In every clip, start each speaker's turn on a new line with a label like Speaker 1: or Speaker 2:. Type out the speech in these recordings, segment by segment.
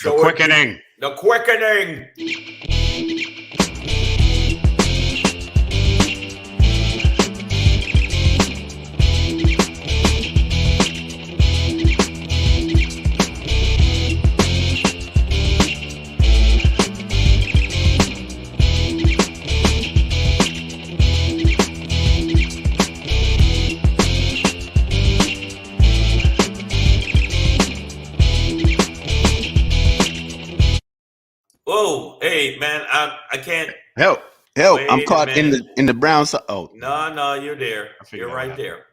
Speaker 1: The quickening.
Speaker 2: The quickening. Whoa, hey man, I can't
Speaker 1: help. I'm caught in the brown side. Oh
Speaker 2: no, you're there. You're right there.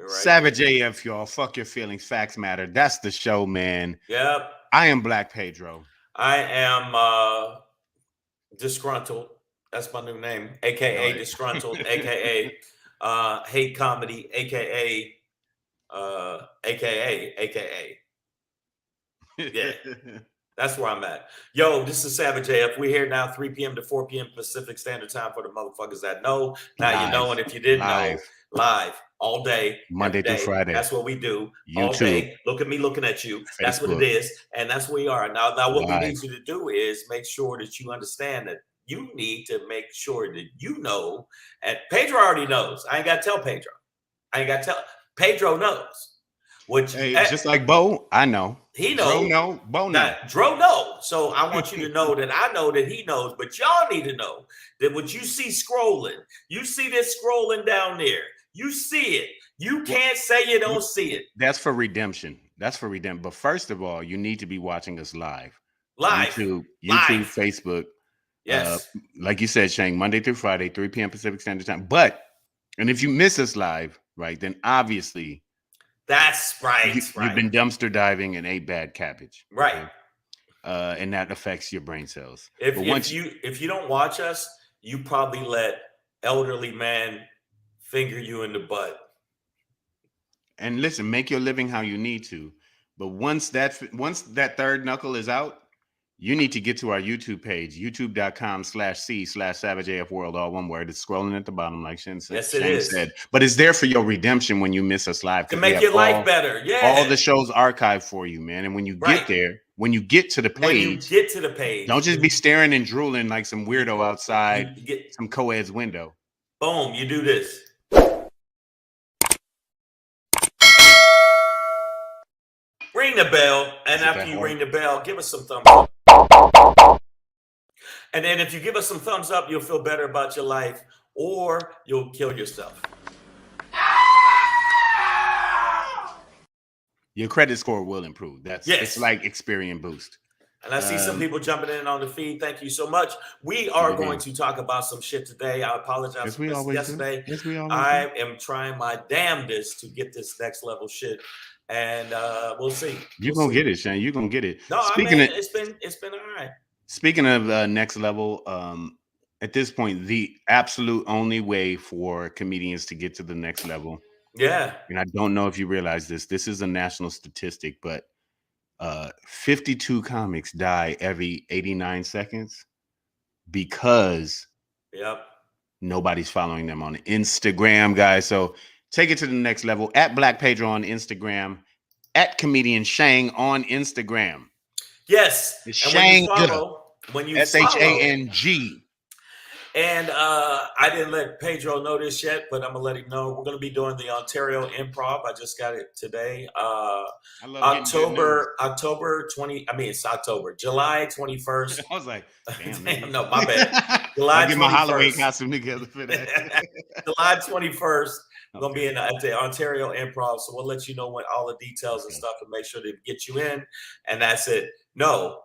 Speaker 1: Savage AF, y'all. Fuck your feelings. Facts matter. That's the show, man.
Speaker 2: Yep.
Speaker 1: I am Black Pedro.
Speaker 2: I am disgruntled. That's my new name, aka disgruntled, aka hate comedy, aka yeah. That's where I'm at. Yo, this is Savage AF. We're here now, 3 p.m. to 4 p.m. Pacific Standard Time for the motherfuckers that know. Now you know, and if you didn't know, live all day,
Speaker 1: Monday through Friday.
Speaker 2: That's what we do.
Speaker 1: YouTube.
Speaker 2: All day. Look at me looking at you. Facebook. That's what it is. And that's where we are. Now what we need you to do is make sure that you understand that you need to make sure that you know, and Pedro already knows. I ain't got to tell Pedro. Pedro knows. Which,
Speaker 1: just like Bo, I know.
Speaker 2: He knows.
Speaker 1: Bo know.
Speaker 2: Dro know. So I want you to know that I know that he knows, but y'all need to know that what you see scrolling, you see this scrolling down there. You see it. You can't say you don't see it.
Speaker 1: That's for redemption. But first of all, you need to be watching us live. YouTube, Facebook.
Speaker 2: Yes.
Speaker 1: Like you said, Shang, Monday through Friday, 3 p.m. Pacific Standard Time. And if you miss us live, right, then obviously
Speaker 2: that's right.
Speaker 1: You've been dumpster diving and ate bad cabbage.
Speaker 2: Right.
Speaker 1: And that affects your brain cells.
Speaker 2: If you don't watch us, you probably let elderly man finger you in the butt.
Speaker 1: And listen, make your living how you need to. But once that third knuckle is out, you need to get to our YouTube page, youtube.com/c/SavageAFWorld, all one word. It's scrolling at the bottom, like Shane said.
Speaker 2: Yes, it is.
Speaker 1: But it's there for your redemption when you miss us live.
Speaker 2: To make your life better. Yeah.
Speaker 1: All the shows archived for you, man. And when you get there, when you get to the page, don't just be staring and drooling like some weirdo outside some co-ed's window.
Speaker 2: Boom, you do this. Ring the bell, and after you ring the bell, give us some thumbs up. And then if you give us some thumbs up, you'll feel better about your life, or you'll kill yourself.
Speaker 1: Your credit score will improve. It's like Experian Boost.
Speaker 2: And I see some people jumping in on the feed. Thank you so much. We are going to talk about some shit today. I apologize for this yesterday. I am trying my damnedest to get this next level shit. And we'll see.
Speaker 1: You're gonna get it, Shane. You're gonna get it.
Speaker 2: No, it's been all right.
Speaker 1: Speaking of next level, at this point, the absolute only way for comedians to get to the next level.
Speaker 2: Yeah.
Speaker 1: And I don't know if you realize this. This is a national statistic, but 52 comics die every 89 seconds because nobody's following them on Instagram, guys. So take it to the next level. At Black Pedro on Instagram. At Comedian Shang on Instagram.
Speaker 2: Yes.
Speaker 1: Shang.
Speaker 2: When you
Speaker 1: SHANG.
Speaker 2: And I didn't let Pedro know this yet, but I'm gonna let him know. We're gonna be doing the Ontario Improv. I just got it today. October 20. I mean, it's October, July 21st.
Speaker 1: I was like, damn,
Speaker 2: no, my bad. July 21st.
Speaker 1: Get my Halloween costume together for that.
Speaker 2: July 21st. We're gonna be at the Ontario Improv, so we'll let you know when all the details and stuff and make sure to get you in. And that's it. No,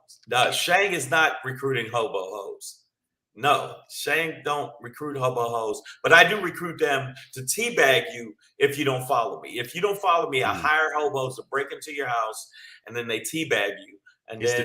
Speaker 2: Shang is not recruiting hobo hoes. No, Shang don't recruit hobo hoes, but I do recruit them to teabag you if you don't follow me. If you don't follow me, I hire hobos to break into your house and then they teabag you. And
Speaker 1: it's the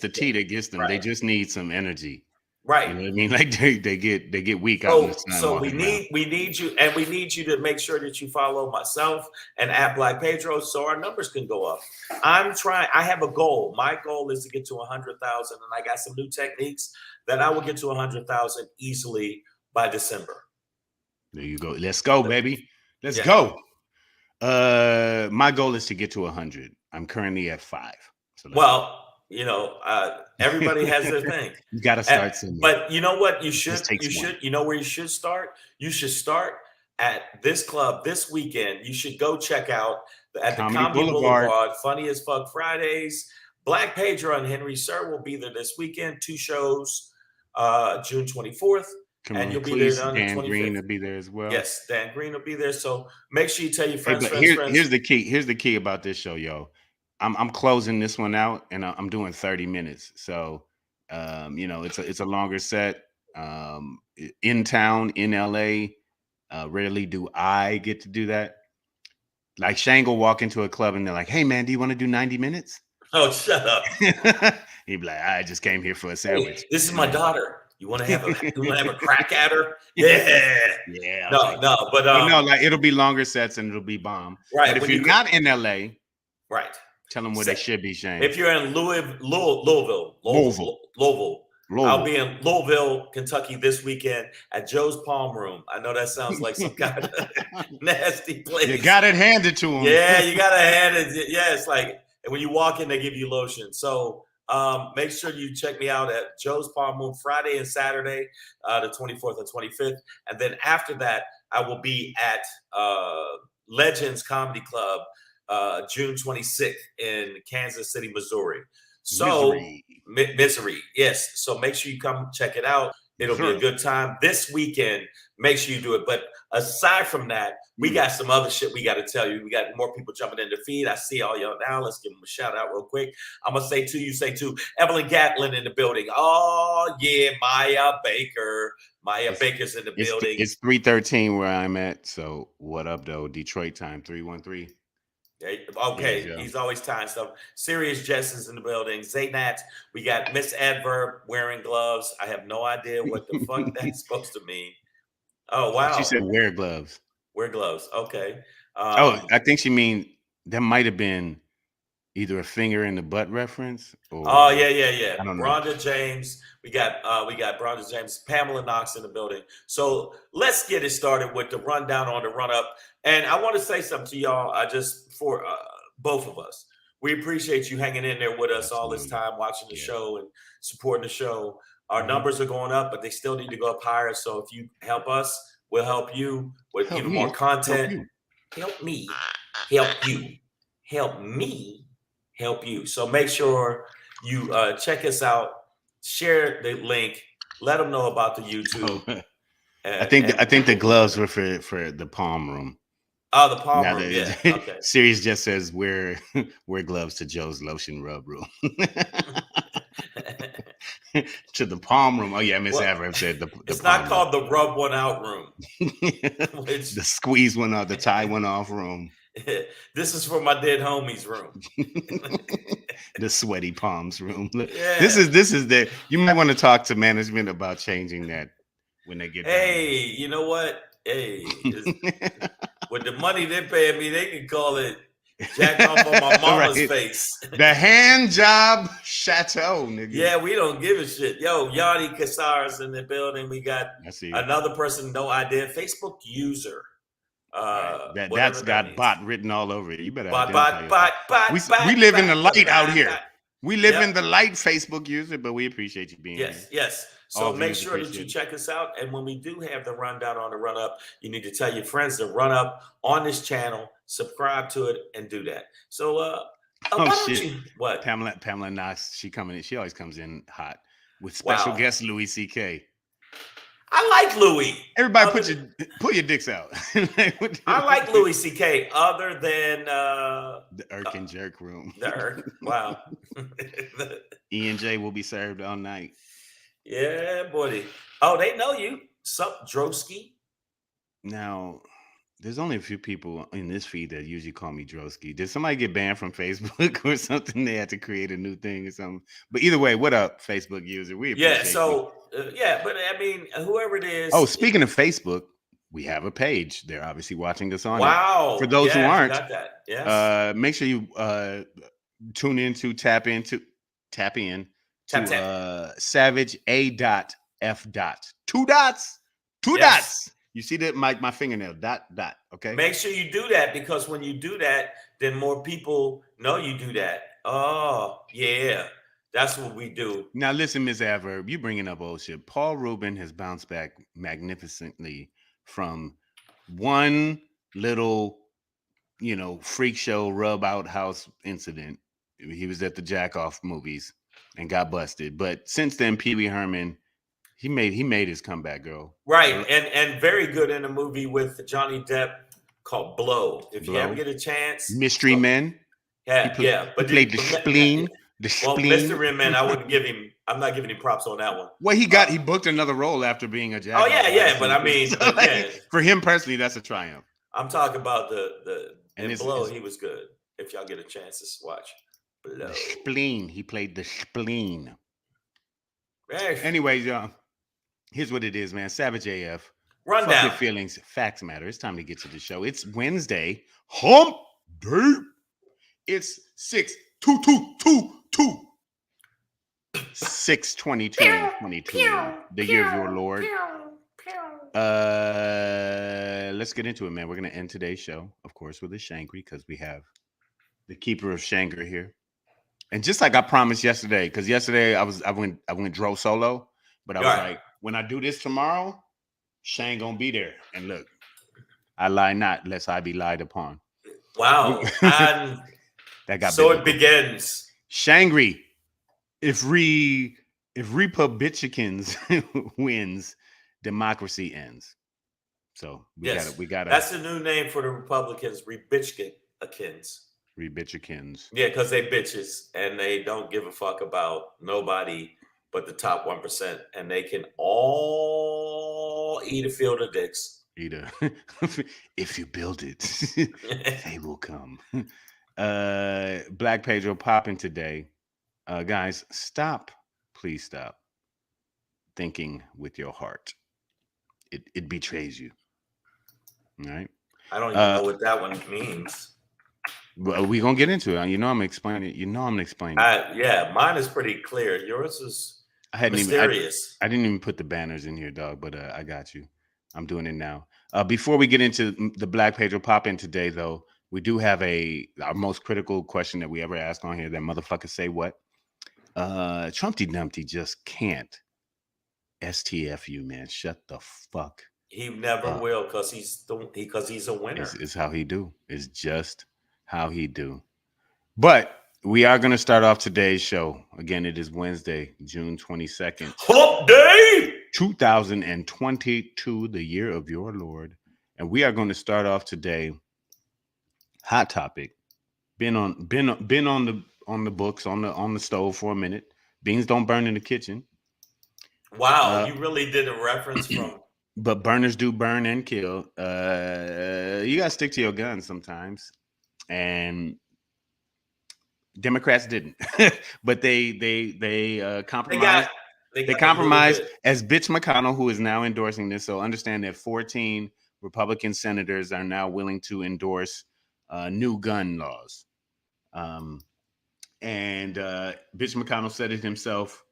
Speaker 1: tea that gets them. Right. They just need some energy.
Speaker 2: Right.
Speaker 1: You know what I mean? Like they get weak out in the sun.
Speaker 2: So we need you, and we need you to make sure that you follow myself and at Black Pedro so our numbers can go up. I have a goal. My goal is to get to 100,000, and I got some new techniques that I will get to 100,000 easily by December.
Speaker 1: There you go. Let's go, baby. Let's go. My goal is to get to 100. I'm currently at 5. So
Speaker 2: you know, everybody has their thing.
Speaker 1: You got to start singing.
Speaker 2: But you know what? You should.
Speaker 1: One.
Speaker 2: You know where you should start? You should start at this club this weekend. You should go check out at the Comedy Boulevard. Funny as Fuck Fridays. Black Pedro and Henry Sir will be there this weekend. 2 shows, June 24th. And you'll be there on the 25th.
Speaker 1: Dan Green will be there as well.
Speaker 2: Yes, Dan Green will be there. So make sure you tell your friends,
Speaker 1: Here's the key. Here's the key about this show, yo. I'm closing this one out, and I'm doing 30 minutes. So, you know, it's a longer set. In town in LA, rarely do I get to do that. Like Shang will walk into a club and they're like, "Hey man, do you want to do 90 minutes?"
Speaker 2: Oh, shut up.
Speaker 1: He'd be like, "I just came here for a sandwich."
Speaker 2: Hey, this is my daughter. You want to have a crack at her? Yeah.
Speaker 1: Yeah.
Speaker 2: But
Speaker 1: no, like it'll be longer sets and it'll be bomb.
Speaker 2: Right.
Speaker 1: But if you're not in LA,
Speaker 2: right.
Speaker 1: Tell them where they should be, Shane.
Speaker 2: If you're in Louisville, I'll be in Louisville, Kentucky this weekend at Joe's Palm Room. I know that sounds like some kind of nasty place.
Speaker 1: You got it handed to them.
Speaker 2: Yeah, you got to hand it. Yeah, it's like when you walk in, they give you lotion. So make sure you check me out at Joe's Palm Room Friday and Saturday, the 24th and 25th. And then after that, I will be at Legends Comedy Club, June 26th in Kansas City, Missouri. So Misery. Yes. So make sure you come check it out. It'll be a good time this weekend. Make sure you do it. But aside from that, we got some other shit we got to tell you. We got more people jumping in the feed. I see all y'all now. Let's give them a shout out real quick. I'm going to say two, you say two. Evelyn Gatlin in the building. Oh, yeah. Maya Baker. Baker's in the building.
Speaker 1: It's 3:13 where I'm at. So what up, though? Detroit time, 313.
Speaker 2: Okay, he's always tying stuff. Serious Jess's in the building. Zaynat, we got Miss Adverb wearing gloves. I have no idea what the fuck that's supposed to mean. Oh, wow.
Speaker 1: She said wear gloves.
Speaker 2: Wear gloves. Okay.
Speaker 1: I think she mean that might have been either a finger in the butt reference or
Speaker 2: yeah. Bronda James. We got Bronda James, Pamela Knox in the building. So let's get it started with the rundown on the run up. And I want to say something to y'all, just for both of us. We appreciate you hanging in there with us all this time, watching the show and supporting the show. Our numbers are going up, but they still need to go up higher. So if you help us, we'll help you with even more content. Help me, help you, help me, help you. So make sure you check us out, share the link, let them know about the YouTube.
Speaker 1: I think the gloves were for the palm room.
Speaker 2: Oh, the palm room. Yeah. Okay.
Speaker 1: Series just says wear gloves to Joe's lotion rub room. To the palm room. Oh yeah, Miss Adverb said
Speaker 2: it's not called the rub one out room.
Speaker 1: The squeeze one out, the tie one off room.
Speaker 2: This is for my dead homies room.
Speaker 1: The sweaty palms room. Yeah. This is the you might want to talk to management about changing that when they get
Speaker 2: Hey, you know what? Hey, with the money they're paying me, they can call it jack off on my mama's face.
Speaker 1: The hand job chateau, nigga.
Speaker 2: Yeah, we don't give a shit. Yo, Yanni Casares in the building. We got another person, no idea, Facebook user.
Speaker 1: That's got bot written all over it. You better
Speaker 2: bot.
Speaker 1: We live in the light out here. We live in the light, Facebook user, but we appreciate you being here.
Speaker 2: Yes. So make sure that you check us out. And when we do have the rundown on the run up, you need to tell your friends to run up on this channel, subscribe to it, and do that. So what?
Speaker 1: Pamela Knox, she always comes in hot with special guest Louis C.K.
Speaker 2: I like Louis.
Speaker 1: Everybody pull your dicks out.
Speaker 2: I like Louis C.K. other than
Speaker 1: the Irk and Jerk room.
Speaker 2: The Irk. Wow.
Speaker 1: E&J will be served all night.
Speaker 2: Yeah, buddy. Oh, they know you. Sup, Drosky?
Speaker 1: Now, there's only a few people in this feed that usually call me Drosky. Did somebody get banned from Facebook or something? They had to create a new thing or something. But either way, what up, Facebook user? We appreciate
Speaker 2: but I mean, whoever it is.
Speaker 1: Oh, speaking of Facebook, we have a page. They're obviously watching us on
Speaker 2: it.
Speaker 1: For those who aren't,
Speaker 2: got that. Yes.
Speaker 1: Make sure you tap in to Savage A.F. 2 dots. 2 dots. You see that my fingernail dot. Okay.
Speaker 2: Make sure you do that, because when you do that, then more people know you do that. Oh yeah. That's what we do.
Speaker 1: Now, listen, Ms. Adverb, you bringing up old shit. Paul Rubin has bounced back magnificently from one little, freak show rub out house incident. He was at the jack off movies and got busted. But since then, Pee Wee Herman, he made his comeback, girl.
Speaker 2: Right, and very good in a movie with Johnny Depp called Blow. If you ever get a chance,
Speaker 1: Mystery Men.
Speaker 2: Yeah,
Speaker 1: but he played the spleen.
Speaker 2: Well, Mystery Men, I wouldn't give him. I'm not giving him props on that one.
Speaker 1: Well, he booked another role after being a jack.
Speaker 2: Oh yeah, but I mean,
Speaker 1: so for him personally, that's a triumph.
Speaker 2: I'm talking about in Blow. He was good. If y'all get a chance to watch Blow.
Speaker 1: The spleen. He played the spleen. Anyways, y'all, here's what it is, man. Savage AF.
Speaker 2: Rundown.
Speaker 1: Fuck your feelings. Facts matter. It's time to get to the show. It's Wednesday. Hump Day. It's 6/2/2/2/2. 6/22/22. The year of your Lord. Let's get into it, man. We're gonna end today's show, of course, with a Shangry, because we have the keeper of Shangry here. And just like I promised yesterday, because yesterday I went dro solo, but I was like, when I do this tomorrow, Shang gonna be there. And look, I lie not, lest I be lied upon.
Speaker 2: Wow. And
Speaker 1: that got
Speaker 2: so biblical. It begins.
Speaker 1: Shangry, if Republicans wins, democracy ends. So we gotta.
Speaker 2: That's the new name for the Republicans, Rebitchkins.
Speaker 1: Rebitchkins.
Speaker 2: Yeah, because they bitches and they don't give a fuck about nobody but the top 1%, and they can all eat a field of dicks.
Speaker 1: If you build it, they will come. Black Pedro popping today. Guys, stop. Please stop thinking with your heart. It betrays you. All right?
Speaker 2: I don't even know what that one means.
Speaker 1: Well, we're going to get into it. I'm going to explain it. I'm going to explain it.
Speaker 2: Yeah, mine is pretty clear. Yours is mysterious.
Speaker 1: I didn't even put the banners in here, dog, but I got you. I'm doing it now. Before we get into the Black Pedro pop-in today, though, we do have our most critical question that we ever ask on here. That motherfucker say what? Trumpty Dumpty just can't. STFU, man. Shut the fuck.
Speaker 2: He never will, because he's a winner.
Speaker 1: It's how he do. It's just how he do. But we are going to start off today's show. Again, it is Wednesday, June 22nd.
Speaker 2: Hump Day!
Speaker 1: 2022, the year of your Lord. And we are going to start off today. Hot topic. Been on the books, on the stove for a minute. Beans don't burn in the kitchen.
Speaker 2: Wow, you really did a reference from.
Speaker 1: But burners do burn and kill. You gotta stick to your guns sometimes. And Democrats didn't, but they compromised. They compromised, as Bitch McConnell, who is now endorsing this. So understand that 14 Republican senators are now willing to endorse new gun laws. And Bitch McConnell said it himself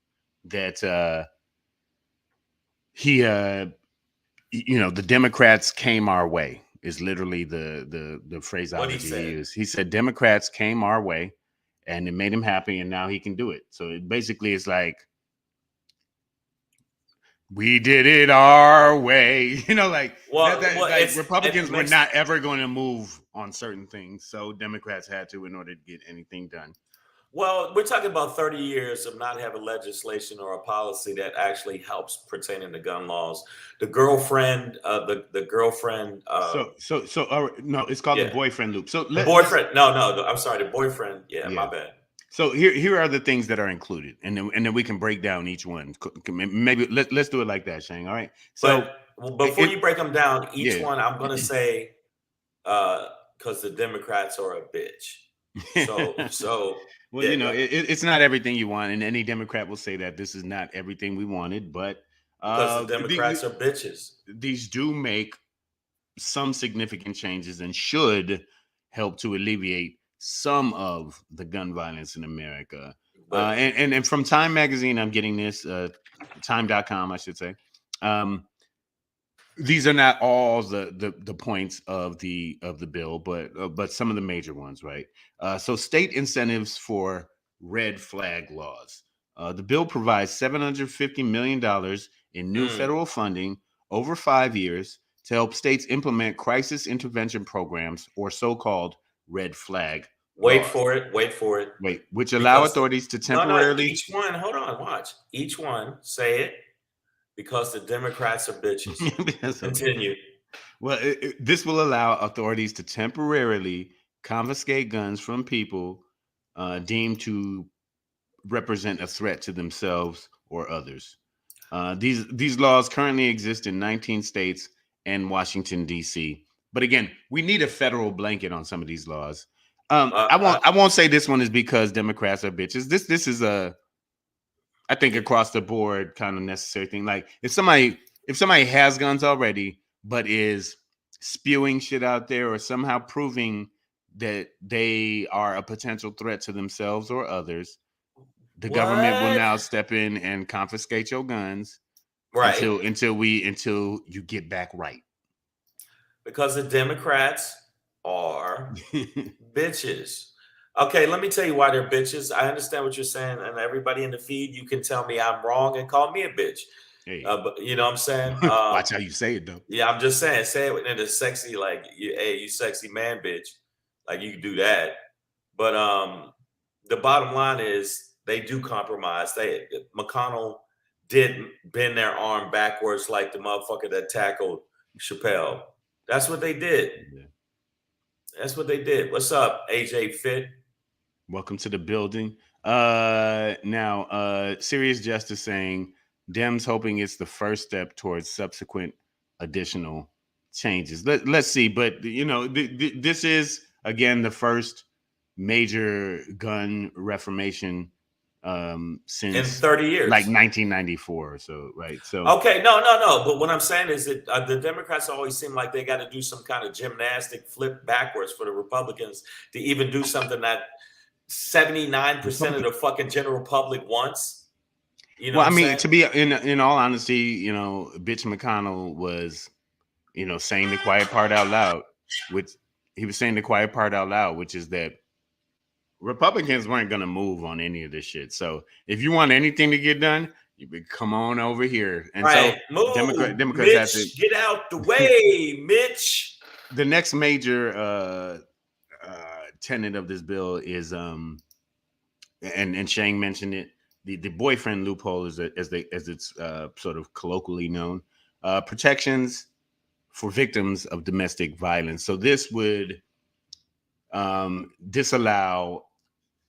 Speaker 1: that the Democrats came our way is literally the phraseology he used. He said Democrats came our way and it made him happy, and now he can do it. So it basically is like, we did it our way. Republicans were not ever going to move on certain things. So Democrats had to in order to get anything done.
Speaker 2: Well, we're talking about 30 years of not having legislation or a policy that actually helps pertaining to gun laws. The girlfriend. No,
Speaker 1: it's called the boyfriend loop. So
Speaker 2: the boyfriend. No, I'm sorry, the boyfriend. Yeah, my bad.
Speaker 1: So here are the things that are included, and then we can break down each one. Maybe let's do it like that, Shang. All right. So
Speaker 2: before you break them down, each one, I'm going to say, because the Democrats are a bitch. So.
Speaker 1: Well, it's not everything you want, and any Democrat will say that this is not everything we wanted, but
Speaker 2: because the Democrats are bitches.
Speaker 1: These do make some significant changes and should help to alleviate some of the gun violence in America. And from Time Magazine, I'm getting this, time.com, I should say. These are not all the points of the bill, but some of the major ones, right? So state incentives for red flag laws. The bill provides $750 million in new federal funding over 5 years to help states implement crisis intervention programs, or so-called red flag
Speaker 2: Wait
Speaker 1: laws.
Speaker 2: for it.
Speaker 1: Which allow authorities to temporarily...
Speaker 2: each one, hold on, watch. Each one, say it, because the Democrats are bitches. Continue.
Speaker 1: Well, this will allow authorities to temporarily confiscate guns from people deemed to represent a threat to themselves or others. These laws currently exist in 19 states and Washington, D.C. But again, we need a federal blanket on some of these laws. I won't say this one is because Democrats are bitches. This is I think across the board kind of necessary thing. Like if somebody has guns already but is spewing shit out there or somehow proving that they are a potential threat to themselves or others, the government will now step in and confiscate your guns until you get back right.
Speaker 2: Because the Democrats are bitches. Okay, let me tell you why they're bitches. I understand what you're saying, and everybody in the feed, you can tell me I'm wrong and call me a bitch.
Speaker 1: Hey.
Speaker 2: But you know what I'm saying?
Speaker 1: Watch how you say it, though.
Speaker 2: Yeah, I'm just saying, say it in a sexy, like, hey, you sexy man, bitch. Like, you can do that. But the bottom line is they do compromise. McConnell did bend their arm backwards like the motherfucker that tackled Chappelle. That's what they did. Yeah. That's what they did. What's up, AJ Fit?
Speaker 1: Welcome to the building. Now, Serious Justice saying Dems hoping it's the first step towards subsequent additional changes. Let's see, but you know, this is again the first major gun reformation since
Speaker 2: in 30 years,
Speaker 1: like 1994 or so, right? So
Speaker 2: okay, no. But what I'm saying is that the Democrats always seem like they got to do some kind of gymnastic flip backwards for the Republicans to even do something that 79% of the fucking general public wants. You know,
Speaker 1: well, I mean, to be in all honesty, you know, bitch McConnell was, you know, saying the quiet part out loud, which he was saying the quiet part out loud, which is that Republicans weren't going to move on any of this shit. So if you want anything to get done, you can come on over here. And
Speaker 2: right.
Speaker 1: so
Speaker 2: move,
Speaker 1: Democrats
Speaker 2: Mitch,
Speaker 1: have to
Speaker 2: get out the way, Mitch.
Speaker 1: The next major tenet of this bill is and Shang mentioned it, the boyfriend loophole is as it's sort of colloquially known, protections for victims of domestic violence. So this would disallow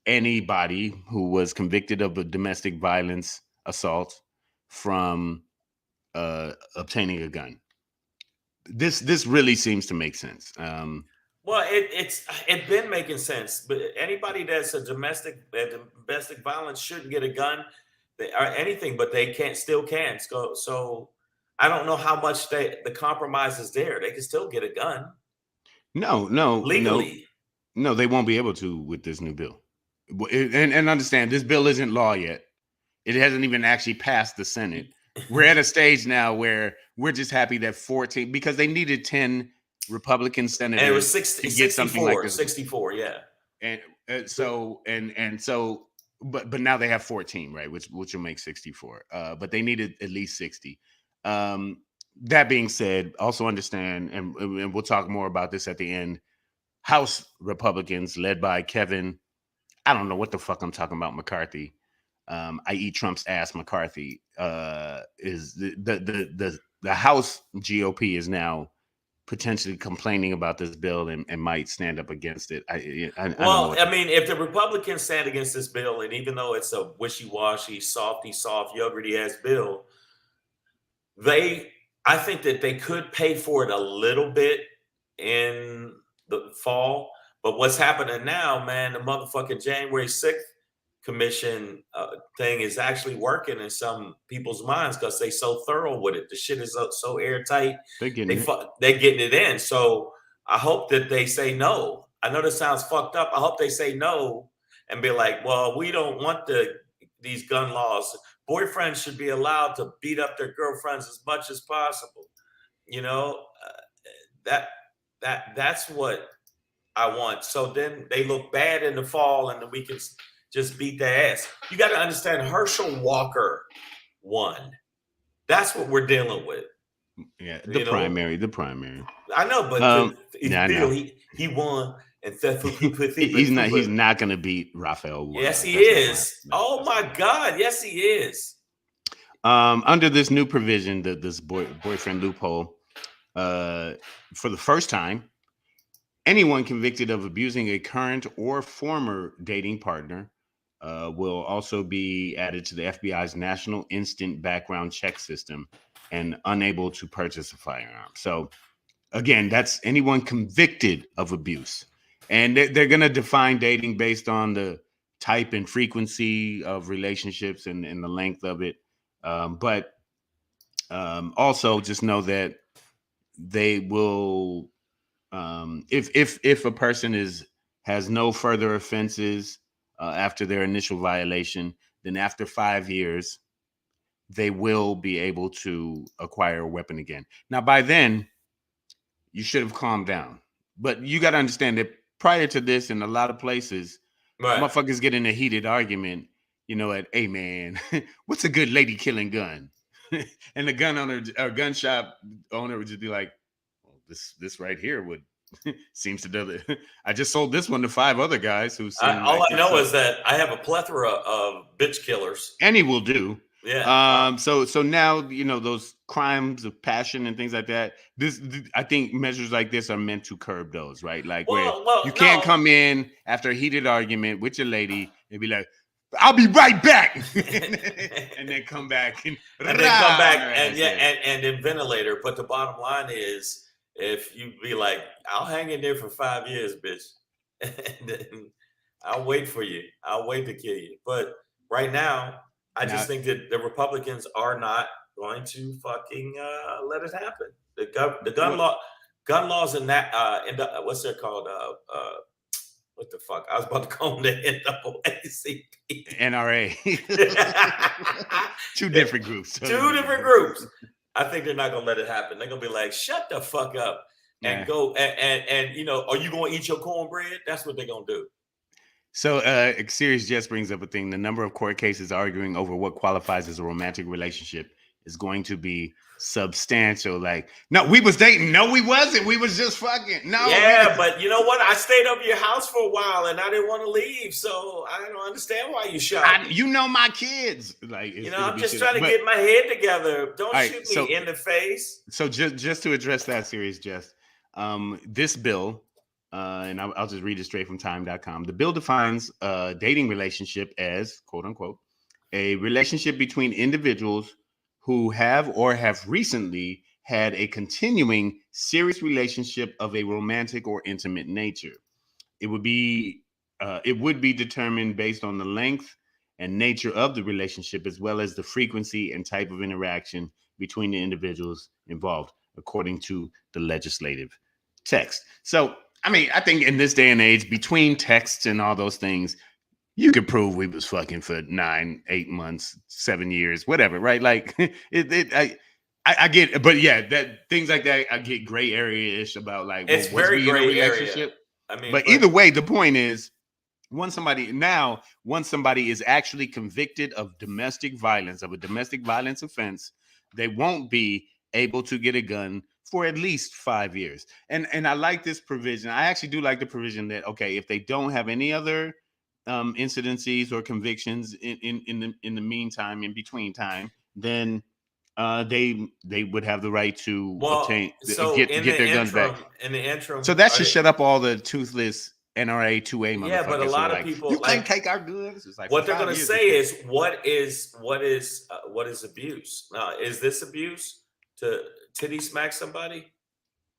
Speaker 1: anybody who was convicted of a domestic violence assault from obtaining a gun. This really seems to make sense.
Speaker 2: Well, it's been making sense, but anybody that's a domestic violence shouldn't get a gun or anything, but they still can. So I don't know how much the compromise is there. They can still get a gun.
Speaker 1: No,
Speaker 2: legally.
Speaker 1: No, they won't be able to with this new bill. And understand, this bill isn't law yet. It hasn't even actually passed the Senate. We're at a stage now where we're just happy that 14, because they needed 10 Republican senators.
Speaker 2: And it was 60,
Speaker 1: to get something like this.
Speaker 2: 64, yeah.
Speaker 1: And so but now they have 14, right? Which will make 64. But they needed at least 60. That being said, also understand, and we'll talk more about this at the end, House Republicans led by Kevin, I don't know what the fuck I'm talking about, McCarthy. I eat Trump's ass, McCarthy. Is the House GOP is now potentially complaining about this bill and might stand up against it.
Speaker 2: I mean, if the Republicans stand against this bill, and even though it's a wishy-washy, soft, yogurty ass bill, I think that they could pay for it a little bit in the fall. But what's happening now, man, the motherfucking January 6th commission thing is actually working in some people's minds because they so thorough with it. The shit is so airtight. They're getting it in. So I hope that they say no. I know this sounds fucked up. I hope they say no and be like, well, we don't want these gun laws. Boyfriends should be allowed to beat up their girlfriends as much as possible. You know, that's what I want. So then they look bad in the fall, and then we can just beat their ass. You got to understand, Herschel Walker won. That's what we're dealing with.
Speaker 1: Yeah, the primary.
Speaker 2: I know, but he won, and
Speaker 1: he's not going to beat Rafael Warnock.
Speaker 2: Yes, he is. Oh my God, yes, he is.
Speaker 1: Under this new provision, this boyfriend loophole, for the first time, anyone convicted of abusing a current or former dating partner will also be added to the FBI's National Instant Background Check System and unable to purchase a firearm. So, again, that's anyone convicted of abuse. And they're going to define dating based on the type and frequency of relationships and the length of it. But also just know that they will, if a person has no further offenses after their initial violation, then after 5 years, they will be able to acquire a weapon again. Now, by then, you should have calmed down. But you got to understand that prior to this, in a lot of places, motherfuckers get in a heated argument, hey man, what's a good lady killing gun? And the gun owner or gun shop owner would just be like, well, this right here would seems to do it. I just sold this one to 5 other guys who seem
Speaker 2: all I know is that I have a plethora of bitch killers.
Speaker 1: Any will do.
Speaker 2: Yeah.
Speaker 1: So now, those crimes of passion and things like that. I think measures like this are meant to curb those, right? Like where you can't come in after a heated argument with your lady and be like, I'll be right back, and then come back and
Speaker 2: then come back and then ventilate her. But the bottom line is, if you be like, I'll hang in there for 5 years, bitch, and then I'll wait for you. I'll wait to kill you. But right now, I just think that the Republicans are not going to fucking let it happen. The gun laws in that what's that called? What the fuck? I was about to call them the NAACP.
Speaker 1: NRA. Two different groups.
Speaker 2: Two different groups. I think they're not gonna let it happen. They're gonna be like, shut the fuck up and go and are you gonna eat your cornbread? That's what they're gonna do.
Speaker 1: So Serious Jess brings up a thing. The number of court cases arguing over what qualifies as a romantic relationship is going to be substantial. Like, no, we was dating. No, we wasn't. We was just fucking. No.
Speaker 2: Yeah, but you know what? I stayed over your house for a while and I didn't want to leave. So I don't understand why you shot me.
Speaker 1: You know my kids. Like,
Speaker 2: I'm just trying to get my head together. Don't shoot me in the face.
Speaker 1: So just to address that, Serious Jess, this bill, and I'll just read it straight from time.com. The bill defines a dating relationship as, quote unquote, a relationship between individuals who have or have recently had a continuing serious relationship of a romantic or intimate nature. It would be determined based on the length and nature of the relationship, as well as the frequency and type of interaction between the individuals involved, according to the legislative text. So, I mean, I think in this day and age, between texts and all those things, you could prove we was fucking for 9, 8 months, 7 years, whatever, right? Like I get it, but yeah, that things like that, I get gray area-ish about like,
Speaker 2: it's very gray area.
Speaker 1: I mean, but either way, the point is, once somebody is actually convicted of domestic violence, of a domestic violence offense, they won't be able to get a gun for at least 5 years. And I like this provision. I actually do like the provision that, okay, if they don't have any other incidences or convictions in the meantime, in between time, then they would have the right to obtain get their guns back.
Speaker 2: In the interim,
Speaker 1: so that should shut up all the toothless NRA 2A motherfuckers.
Speaker 2: Yeah, but a lot of people
Speaker 1: you can't take our guns.
Speaker 2: It's like, what they're going to say is what is abuse? Now, is this abuse to titty smack somebody?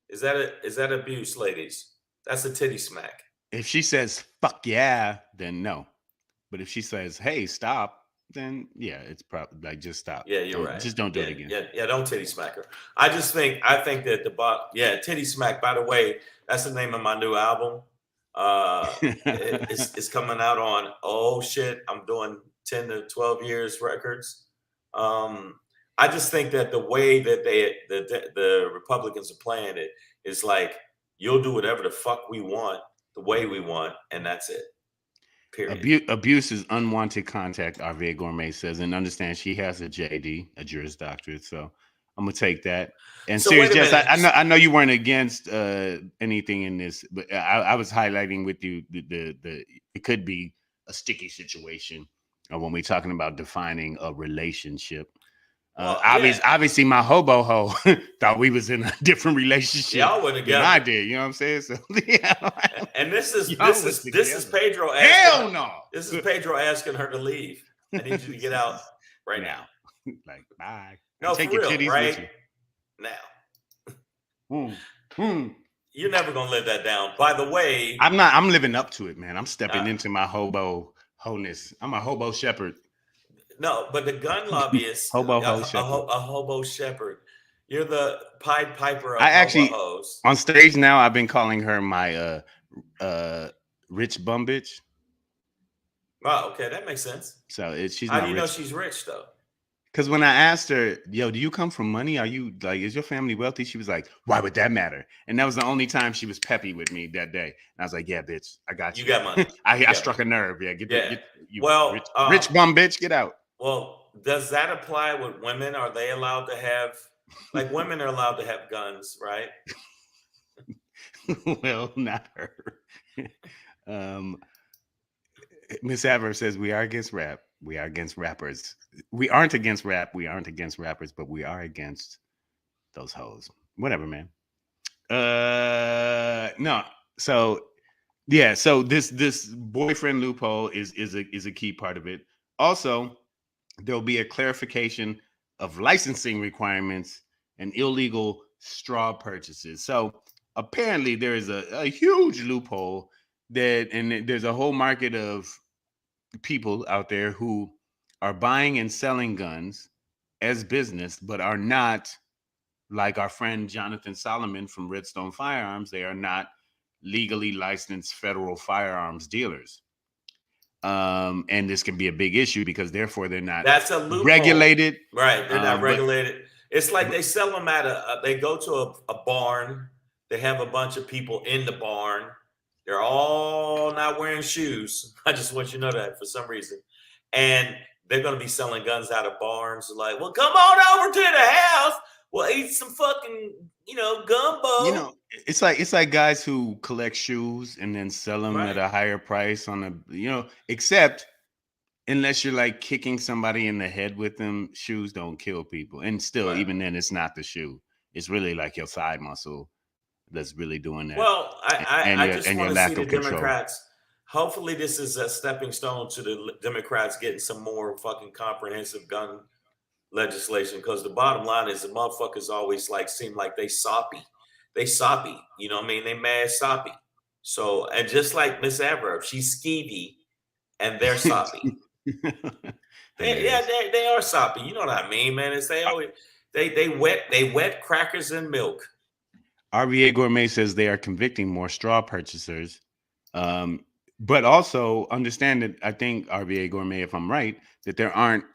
Speaker 2: Is that abuse, ladies? That's a titty smack.
Speaker 1: If she says fuck yeah, then no. But if she says, hey, stop, then yeah, it's probably like, just stop.
Speaker 2: Yeah, you're right.
Speaker 1: Just don't do it again.
Speaker 2: Yeah, don't titty smack her. I think that titty smack, by the way, that's the name of my new album. It's coming out on, oh shit, I'm doing 10 to 12 years records. I just think that the way that the Republicans are playing it is like, you'll do whatever the fuck we want, the way we want, and that's it. Period.
Speaker 1: Abuse is unwanted contact, RVA Gourmet says, and understand she has a JD, a Juris Doctorate. So I'm gonna take that. And
Speaker 2: So
Speaker 1: Serious
Speaker 2: wait a
Speaker 1: Jess,
Speaker 2: minute.
Speaker 1: I know you weren't against anything in this, but I was highlighting with you the it could be a sticky situation when we're talking about defining a relationship.
Speaker 2: Well, yeah.
Speaker 1: Obviously, my hobo ho thought we was in a different relationship
Speaker 2: Y'all were
Speaker 1: than
Speaker 2: together.
Speaker 1: I did. You know what I'm saying? So yeah.
Speaker 2: And this is Pedro asking.
Speaker 1: Hell no.
Speaker 2: This is Pedro asking her to leave. I need you to get out right now.
Speaker 1: Like, bye.
Speaker 2: No,
Speaker 1: take
Speaker 2: for
Speaker 1: your
Speaker 2: real,
Speaker 1: titties
Speaker 2: right
Speaker 1: with
Speaker 2: now.
Speaker 1: you.
Speaker 2: You're never gonna live that down. By the way,
Speaker 1: I'm living up to it, man. I'm stepping into my hobo wholeness. I'm a hobo shepherd.
Speaker 2: No, but the gun lobbyist, a hobo shepherd. You're the Pied Piper of hobo-hos.
Speaker 1: On stage now, I've been calling her my rich bum bitch.
Speaker 2: Wow, okay, that makes sense.
Speaker 1: So she's
Speaker 2: how
Speaker 1: not
Speaker 2: do you
Speaker 1: rich.
Speaker 2: know she's rich though?
Speaker 1: Because when I asked her, yo, do you come from money? Are you like, is your family wealthy? She was like, why would that matter? And that was the only time she was peppy with me that day. And I was like, yeah, bitch, I got you.
Speaker 2: You got money.
Speaker 1: I struck a nerve. Yeah, get you rich bum bitch, get out.
Speaker 2: Well, does that apply with women? Are they allowed to have, like, women are allowed to have guns, right?
Speaker 1: Well, not her. Miss Aver says we are against rap. We are against rappers. We aren't against rap. We aren't against rappers, but we are against those hoes. Whatever, man. No. So yeah. So this boyfriend loophole is a key part of it. Also, there'll be a clarification of licensing requirements and illegal straw purchases. So apparently there is a huge loophole and there's a whole market of people out there who are buying and selling guns as business, but are not like our friend Jonathan Solomon from Redstone Firearms. They are not legally licensed federal firearms dealers. And this can be a big issue because therefore they're not regulated.
Speaker 2: Right. They're not regulated. It's like they sell them at they go to a barn. They have a bunch of people in the barn. They're all not wearing shoes. I just want you to know that for some reason. And they're going to be selling guns out of barns. Like, well, come on over to the house. We'll eat some fucking, gumbo.
Speaker 1: It's like guys who collect shoes and then sell them at a higher price on except unless you're like kicking somebody in the head with them, shoes don't kill people. And still, even then, it's not the shoe. It's really like your side muscle that's really doing that.
Speaker 2: Well, I just want to see the Democrats. Hopefully, this is a stepping stone to the Democrats getting some more fucking comprehensive gun legislation. Because the bottom line is the motherfuckers always seem like they soppy. They soppy. You know what I mean? They mad soppy. So, and just like Miss Averb, she's skeevy and they're soppy. They are soppy. You know what I mean, man? It's they wet crackers in milk.
Speaker 1: RVA Gourmet says they are convicting more straw purchasers. But also understand that I think RVA Gourmet, if I'm right, that there aren't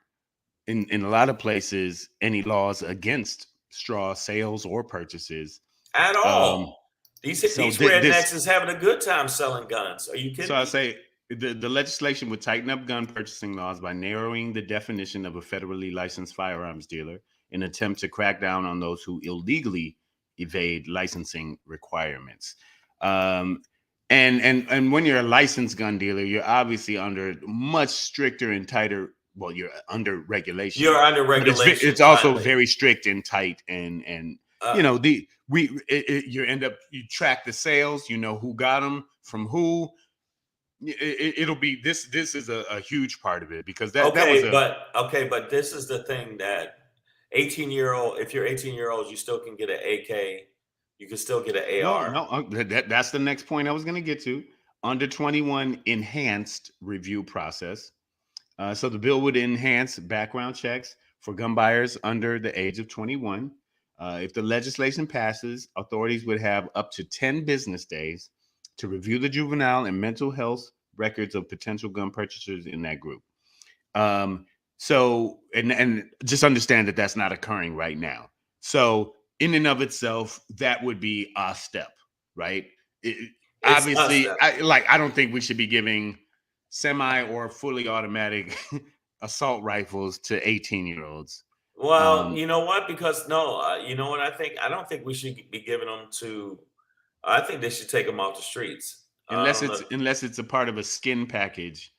Speaker 1: in a lot of places any laws against straw sales or purchases
Speaker 2: at all. These rednecks is having a good time selling guns. Are you kidding?
Speaker 1: So I say the legislation would tighten up gun purchasing laws by narrowing the definition of a federally licensed firearms dealer in an attempt to crack down on those who illegally evade licensing requirements. And when you're a licensed gun dealer, you're obviously under much stricter and tighter. Well, you're under regulation.
Speaker 2: You're under regulation.
Speaker 1: It's also very strict and tight, and you end up, you track the sales. You know who got them from who. It'll be this. This is a huge part of it because that was
Speaker 2: but this is the thing that 18-year-old. If you're 18-year-olds, you still can get an AK. You can still get an AR.
Speaker 1: No, that's the next point I was going to get to. Under 21 enhanced review process. So the bill would enhance background checks for gun buyers under the age of 21. If the legislation passes, authorities would have up to 10 business days to review the juvenile and mental health records of potential gun purchasers in that group. So just understand that that's not occurring right now. So in and of itself, that would be a step, right? Obviously, I don't think we should be giving semi or fully automatic assault rifles to 18-year-olds.
Speaker 2: Well, you know what? Because no, you know what I think? I don't think we should be giving them to. I think they should take them off the streets. I don't know.
Speaker 1: Unless it's a part of a skin package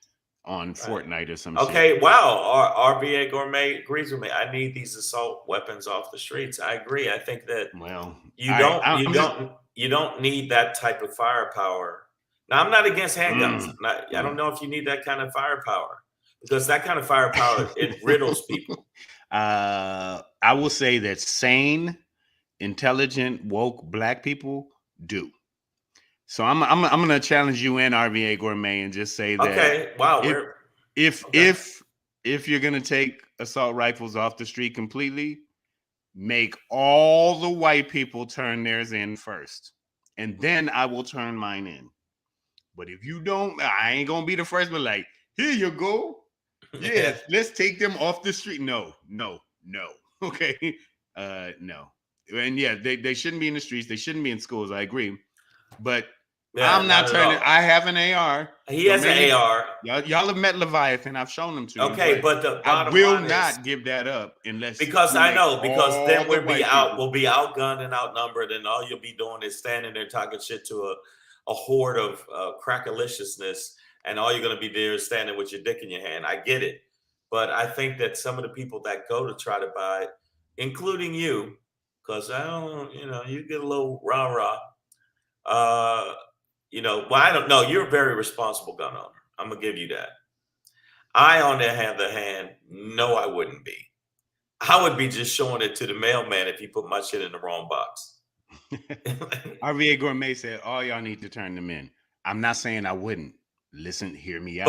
Speaker 1: on
Speaker 2: Right.
Speaker 1: Fortnite or some shit.
Speaker 2: Okay, wow. RVA Gourmet agrees with me. I need these assault weapons off the streets. I agree. I think that you don't need that type of firepower. Now, I'm not against handguns. I don't know if you need that kind of firepower, because that kind of firepower, it riddles people.
Speaker 1: I will say that sane, intelligent, woke Black people do. So I'm gonna challenge you in RVA Gourmet and just say that.
Speaker 2: Okay, wow.
Speaker 1: If you're gonna take assault rifles off the street completely, make all the white people turn theirs in first, and then I will turn mine in. But if you don't, I ain't gonna be the first. But like, here you go. Yeah, let's take them off the street. No. Okay, no. And yeah, they shouldn't be in the streets. They shouldn't be in schools. I agree. But I'm not turning. I have an AR.
Speaker 2: He has an AR.
Speaker 1: Y'all have met Leviathan. I've shown them to you.
Speaker 2: Okay, but
Speaker 1: I will not give that up unless
Speaker 2: because I know then we'll be outgunned and outnumbered, and all you'll be doing is standing there talking shit to a horde of crackaliciousness, and all you're going to be there is standing with your dick in your hand. I get it, but I think that some of the people that go to try to buy it, including you, because I don't, you get a little rah-rah. Well, I don't know. You're a very responsible gun owner. I'm gonna give you that. I, on the other hand, no, I wouldn't be. I would be just showing it to the mailman if he put my shit in the wrong box.
Speaker 1: RVA Gourmet said, all y'all need to turn them in. I'm not saying I wouldn't. Listen, hear me out.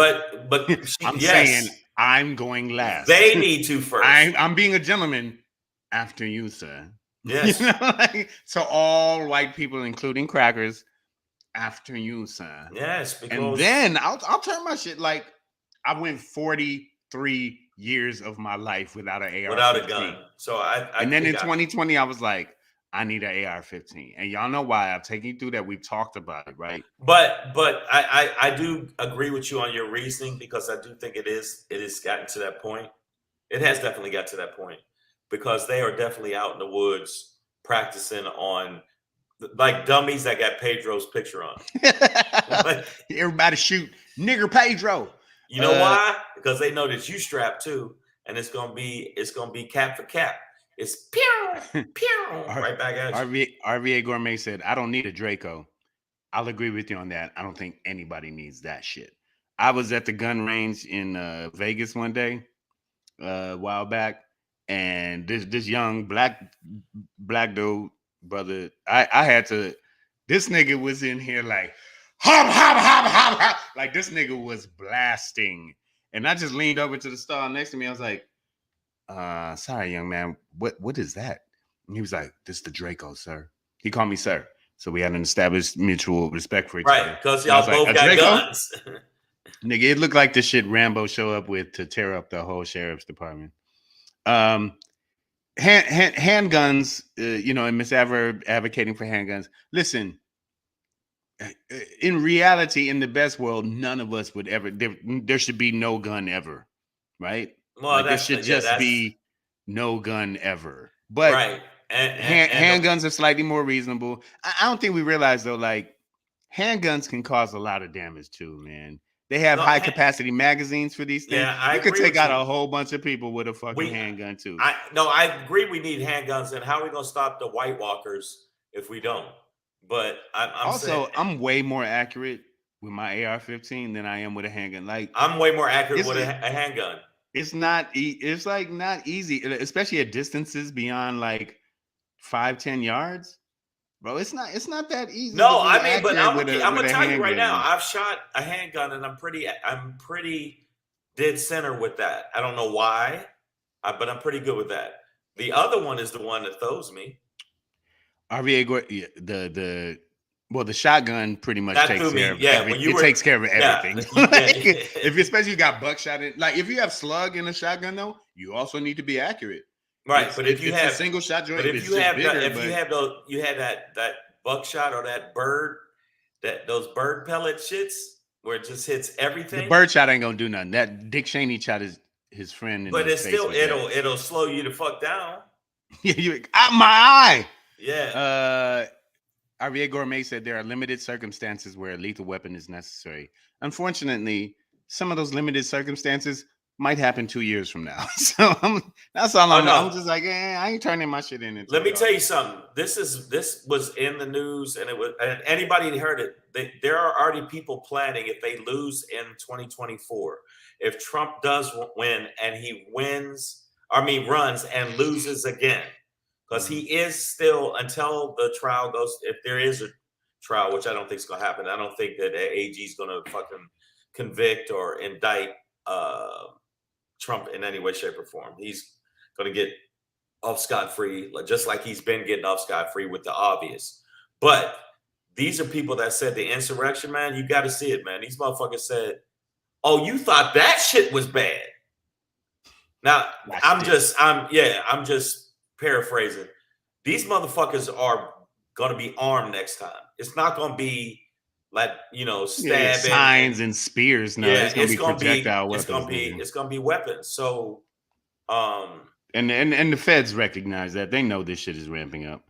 Speaker 2: But
Speaker 1: I'm saying I'm going last.
Speaker 2: They need to first.
Speaker 1: I'm being a gentleman after you, sir.
Speaker 2: Yes.
Speaker 1: So all white people, including crackers, after you, son.
Speaker 2: Yes,
Speaker 1: and then I'll turn my shit. Like, I went 43 years of my life without an AR-15.
Speaker 2: Without a gun. So
Speaker 1: and then in 2020, I was like, I need an AR-15, and y'all know why. I've taken you through that. We've talked about it, right?
Speaker 2: But I do agree with you on your reasoning, because I do think it has gotten to that point. It has definitely got to that point, because they are definitely out in the woods practicing on, like, dummies that got Pedro's picture on.
Speaker 1: Everybody shoot nigger Pedro.
Speaker 2: You know why? Because they know that you strapped too, and it's gonna be cap for cap. It's pew right back at you.
Speaker 1: RVA Gourmet said, I don't need a Draco. I'll agree with you on that. I don't think anybody needs that shit. I was at the gun range in Vegas one day a while back, and this young black dude, brother, I had to, this nigga was in here like hop, hop, hop, hop, hop. Like, this nigga was blasting. And I just leaned over to the stall next to me. I was like, sorry, young man, what is that? And he was like, this is the Draco, sir. He called me sir. So we had an established mutual respect for each other.
Speaker 2: Right, because y'all both got Draco? Guns.
Speaker 1: Nigga, it looked like the shit Rambo show up with to tear up the whole sheriff's department. Handguns, and Miss Aver advocating for handguns. Listen, in reality, in the best world, none of us would ever, there should be no gun ever, right?
Speaker 2: Well,
Speaker 1: there should just be no gun ever. But
Speaker 2: right.
Speaker 1: handguns are slightly more reasonable. I don't think we realize, though, like, handguns can cause a lot of damage too, man. They have high capacity magazines for these things.
Speaker 2: Yeah,
Speaker 1: you could take out a whole bunch of people with a fucking handgun too.
Speaker 2: I agree. We need handguns, and how are we gonna stop the White Walkers if we don't? But
Speaker 1: I'm way more accurate with my AR-15 than I am with a handgun. Like,
Speaker 2: I'm way more accurate with a handgun.
Speaker 1: It's not. It's like not easy, especially at distances beyond like 5-10 yards. Bro, it's not that easy.
Speaker 2: No, I mean, but I'm gonna tell you right now, I've shot a handgun, and I'm pretty dead center with that. I don't know why, but I'm pretty good with that. The other one is the one that throws me.
Speaker 1: The shotgun pretty much takes care of everything. It takes care of everything. If especially you got buckshot in, like, if you have slug in a shotgun, though, you also need to be accurate.
Speaker 2: Right, but if you have
Speaker 1: a single shot joint,
Speaker 2: but if you have that buckshot or that bird, those bird pellet shits, where it just hits everything.
Speaker 1: The bird shot ain't gonna do nothing. That Dick Cheney shot his friend in
Speaker 2: but
Speaker 1: the
Speaker 2: it's
Speaker 1: face.
Speaker 2: still it'll slow you the fuck down.
Speaker 1: Yeah, you out my eye.
Speaker 2: Yeah.
Speaker 1: Javier Gourmet said there are limited circumstances where a lethal weapon is necessary. Unfortunately, some of those limited circumstances might happen 2 years from now. So that's all I'm. I'm just like, I ain't turning my shit in.
Speaker 2: Let me tell you something. This was in the news, and and anybody heard it. There are already people planning if they lose in 2024. If Trump does win and he runs and loses again, because he is still, until the trial goes, if there is a trial, which I don't think is going to happen. I don't think that AG is going to fucking convict or indict Trump in any way, shape, or form. He's going to get off scot-free, just like he's been getting off scot-free with the obvious. But these are people that said the insurrection, man, you got to see it, man. These motherfuckers said, oh, you thought that shit was bad. Now, I'm just paraphrasing. These motherfuckers are going to be armed next time. It's not going to be like, stabbing.
Speaker 1: Signs and spears. No, it's going to be projectile weapons.
Speaker 2: It's going to be weapons. So,
Speaker 1: and the feds recognize that. They know this shit is ramping up.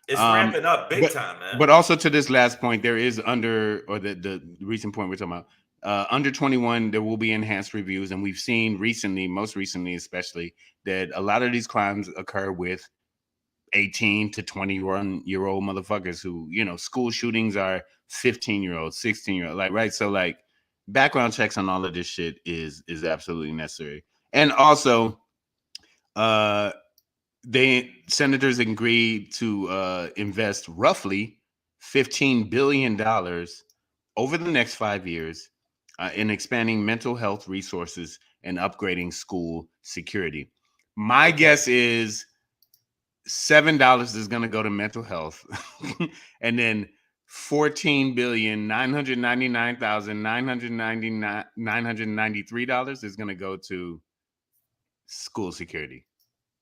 Speaker 2: It's ramping up big time, man.
Speaker 1: But also to this last point, there is the recent point we're talking about, under 21, there will be enhanced reviews. And we've seen most recently especially, that a lot of these crimes occur with 18 to 21-year-old motherfuckers who, school shootings are 15-year-olds, 16-year-olds, right? So like background checks on all of this shit is absolutely necessary. And also, senators agreed to invest roughly $15 billion over the next 5 years in expanding mental health resources and upgrading school security. My guess is $7 is going to go to mental health, and then $14,999,993 is going to go to school security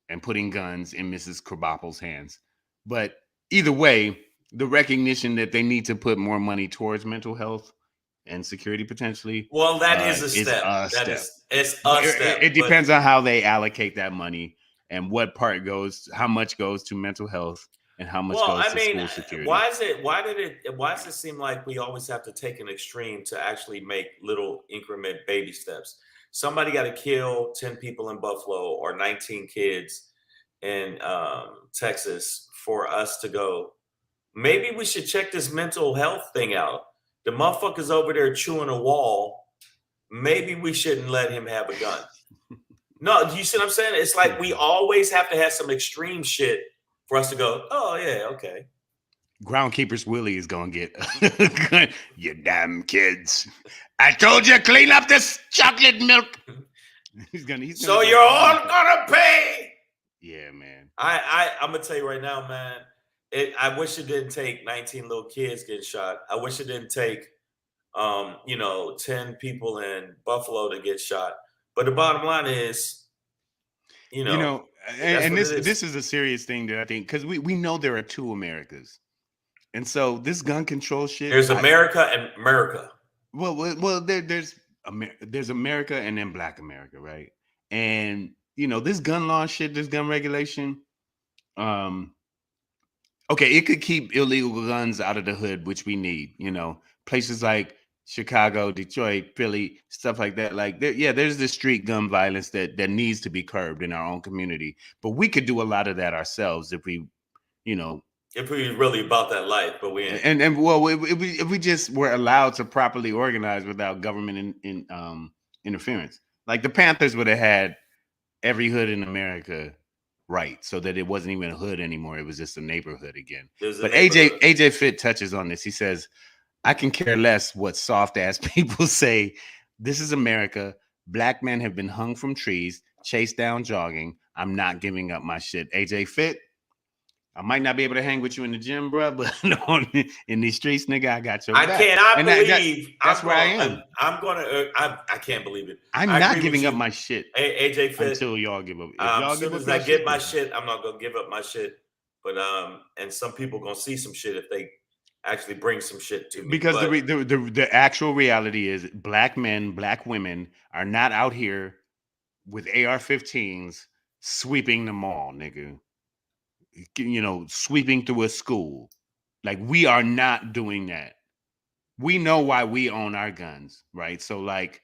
Speaker 1: and putting guns in Mrs. Krabappel's hands. But either way, the recognition that they need to put more money towards mental health and security potentially.
Speaker 2: Well, that is a step. It's a step.
Speaker 1: It depends on how they allocate that money and what part how much goes to mental health and how much goes to school security.
Speaker 2: Why does it seem like we always have to take an extreme to actually make little increment baby steps? Somebody got to kill 10 people in Buffalo or 19 kids in Texas for us to go, maybe we should check this mental health thing out. The motherfucker's over there chewing a wall. Maybe we shouldn't let him have a gun. No, do you see what I'm saying? It's like we always have to have some extreme shit for us to go, oh, yeah, okay.
Speaker 1: Groundkeeper's Willie is going to get, you damn kids. I told you, clean up this chocolate milk. He's gonna
Speaker 2: so you're all going to pay.
Speaker 1: Yeah, man.
Speaker 2: I'm going to tell you right now, man. I wish it didn't take 19 little kids getting shot. I wish it didn't take, 10 people in Buffalo to get shot. But the bottom line is,
Speaker 1: and this is a serious thing that I think, because we know there are two Americas. And so this gun control shit.
Speaker 2: There's America and America.
Speaker 1: Well, there's America and then Black America, right? And, this gun law shit, this gun regulation, okay, it could keep illegal guns out of the hood, which we need, places like Chicago, Detroit, Philly, stuff like that. Like, there's this street gun violence that needs to be curbed in our own community. But we could do a lot of that ourselves if we,
Speaker 2: if we really about that life, but we ain't.
Speaker 1: And if we just were allowed to properly organize without government interference. Like the Panthers would have had every hood in America right, so that it wasn't even a hood anymore. It was just a neighborhood again. But AJ Fitt touches on this. He says, I can care less what soft ass people say. This is America. Black men have been hung from trees, chased down jogging. I'm not giving up my shit. AJ Fitt, I might not be able to hang with you in the gym, bro, but in these streets, nigga, I got your back.
Speaker 2: I cannot believe.
Speaker 1: That's where I am.
Speaker 2: I can't believe it.
Speaker 1: I'm not giving up my shit.
Speaker 2: AJ Fitt,
Speaker 1: until y'all give up.
Speaker 2: As soon as I get my shit, I'm not gonna give up my shit. But and some people gonna see some shit if they actually bring some shit to me.
Speaker 1: Because the actual reality is black men, black women are not out here with AR-15s sweeping the mall, nigga. You know, sweeping through a school. Like, we are not doing that. We know why we own our guns, right? So, like,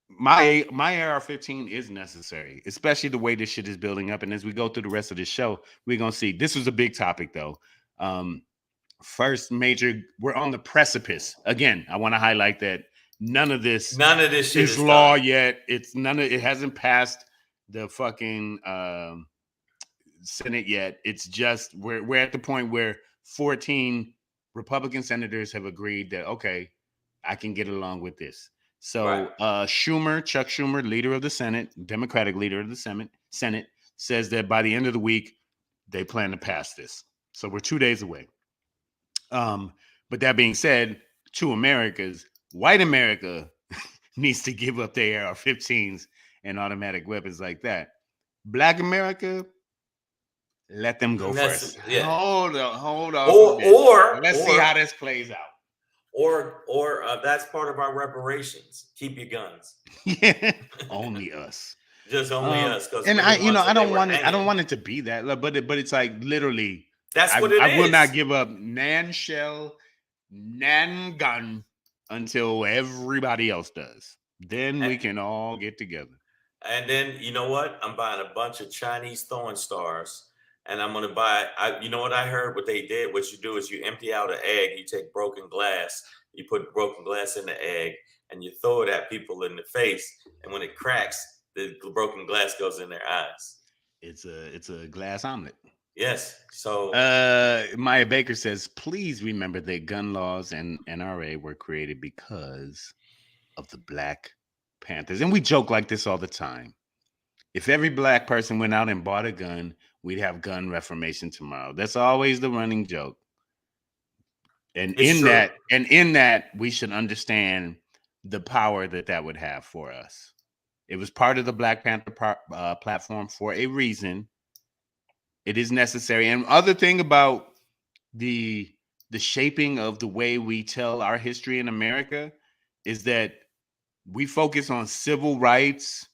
Speaker 1: my AR-15 is necessary, especially the way this shit is building up. And as we go through the rest of the show, we're gonna see. This was a big topic, though. First major, we're on the precipice. Again, I want to highlight that none of this
Speaker 2: shit
Speaker 1: is law
Speaker 2: done
Speaker 1: yet. It hasn't passed the fucking Senate yet. It's just we're at the point where 14 Republican senators have agreed that, okay, I can get along with this. So Chuck Schumer, leader of the Senate, Democratic leader of the Senate, says that by the end of the week, they plan to pass this. So we're 2 days away. But that being said, to Americas, white America needs to give up their AR-15s and automatic weapons like that. Black America, let them go first.
Speaker 2: Yeah.
Speaker 1: Hold on. Let's see how this plays out.
Speaker 2: Or that's part of our reparations. Keep your guns.
Speaker 1: Yeah, only us.
Speaker 2: Just only us.
Speaker 1: And I don't want it. I don't want it to be that, but it's like literally.
Speaker 2: That's what it is.
Speaker 1: I will not give up nan shell, nan gun until everybody else does. Then we can all get together.
Speaker 2: And then you know what? I'm buying a bunch of Chinese throwing stars, and I'm gonna buy. You know what I heard? What they did? What you do is you empty out an egg. You take broken glass. You put broken glass in the egg, and you throw it at people in the face. And when it cracks, the broken glass goes in their eyes.
Speaker 1: It's a glass omelet.
Speaker 2: Yes. So
Speaker 1: Maya Baker says, please remember that gun laws and NRA were created because of the Black Panthers. And we joke like this all the time. If every black person went out and bought a gun, we'd have gun reformation tomorrow. That's always the running joke. And in that, we should understand the power that would have for us. It was part of the Black Panther platform for a reason. It is necessary. And other thing about the shaping of the way we tell our history in America is that we focus on civil rights,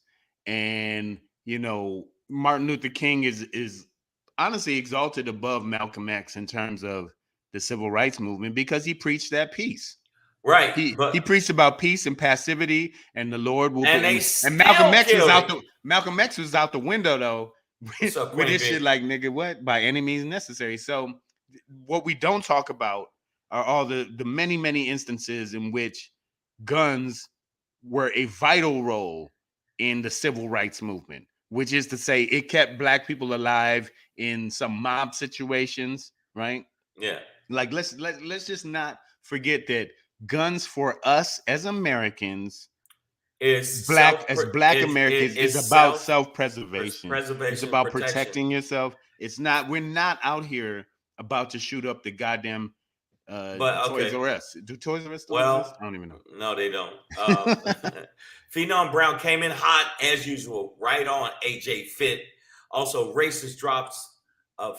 Speaker 1: and Martin Luther King is honestly exalted above Malcolm X in terms of the civil rights movement because he preached that peace.
Speaker 2: Right.
Speaker 1: He preached about peace and passivity, and the Lord will.
Speaker 2: And
Speaker 1: Malcolm X was out the window though. With this shit, like, nigga, what? By any means necessary. So what we don't talk about are all the many, many instances in which guns were a vital role in the civil rights movement, which is to say it kept black people alive in some mob situations, right?
Speaker 2: Yeah.
Speaker 1: Like, let's just not forget that guns for us as Americans Black Americans is about self-preservation. It's about protecting yourself. We're not out here about to shoot up the goddamn Toys R Us. Do Toys R Us still exist? I don't even know.
Speaker 2: No, they don't. Phenom Brown came in hot as usual, right on AJ Fit. Also, racist drops of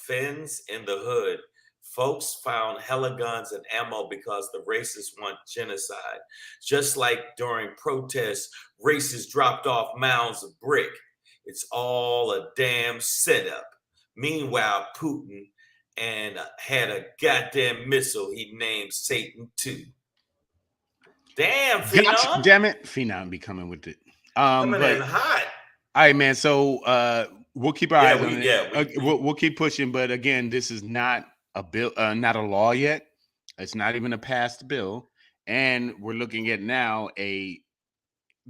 Speaker 2: fins in the hood. Folks found hella guns and ammo because the racists want genocide. Just like during protests, racists dropped off mounds of brick. It's all a damn setup. Meanwhile, Putin had a goddamn missile he named Satan 2. Damn, Phenom.
Speaker 1: Gotcha. Damn it. Phenom be coming with it.
Speaker 2: Coming in hot.
Speaker 1: All right, man. So we'll keep our eyes on it. We'll keep pushing. But again, this is not a bill, not a law yet. It's not even a passed bill, and we're looking at now the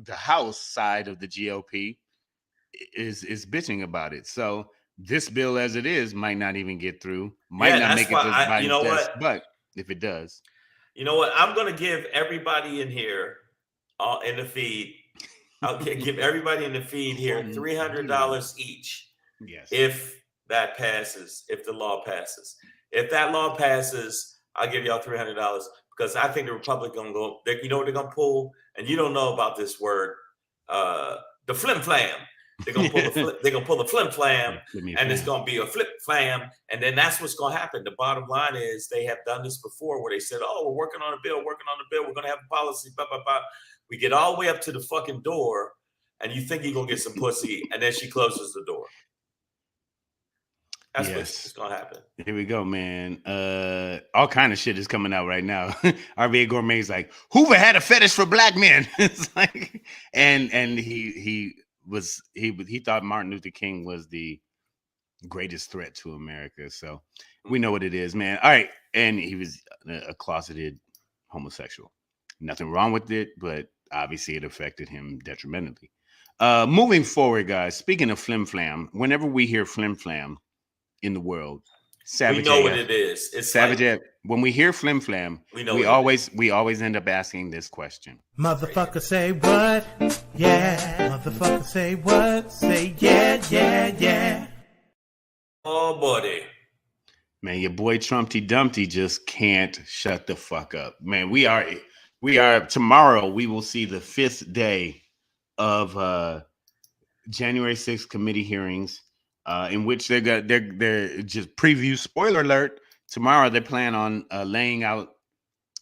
Speaker 1: House side of the GOP is bitching about it. So this bill, as it is, might not even get through. Might not make it to Biden's desk, but if it does,
Speaker 2: you know what? I'm going to give everybody in here, in the feed. I'll give everybody in the feed here $300 each.
Speaker 1: Yes,
Speaker 2: if that passes, if the law passes. If that law passes, I'll give y'all $300 because I think the Republicans gonna go. You know what they're gonna pull, and you don't know about this word, the flim flam. They're gonna pull the flim flam, and it's gonna be a flip flam, and then that's what's gonna happen. The bottom line is they have done this before, where they said, "Oh, we're working on a bill, we're gonna have a policy." Blah blah blah. We get all the way up to the fucking door, and you think you're gonna get some pussy, and then she closes the door. That's what's gonna happen.
Speaker 1: Here we go, man. All kind of shit is coming out right now. RBA Gourmet is like, Hoover had a fetish for black men. It's like, and he thought Martin Luther King was the greatest threat to America. So we know what it is, man. All right, and he was a closeted homosexual. Nothing wrong with it, but obviously it affected him detrimentally. Moving forward, guys. Speaking of flim flam, whenever we hear flim flam in the world, Savage,
Speaker 2: we know what it is. It's
Speaker 1: Savage. Like, when we hear flim flam, we always end up asking this question:
Speaker 3: Motherfucker, say what? Yeah. Motherfucker, say what? Say yeah.
Speaker 2: Oh, buddy.
Speaker 1: Man, your boy Trumpty Dumpty just can't shut the fuck up. Man, we are tomorrow. We will see the 5th day of January 6th committee hearings. In which they're just preview. Spoiler alert! Tomorrow they plan on laying out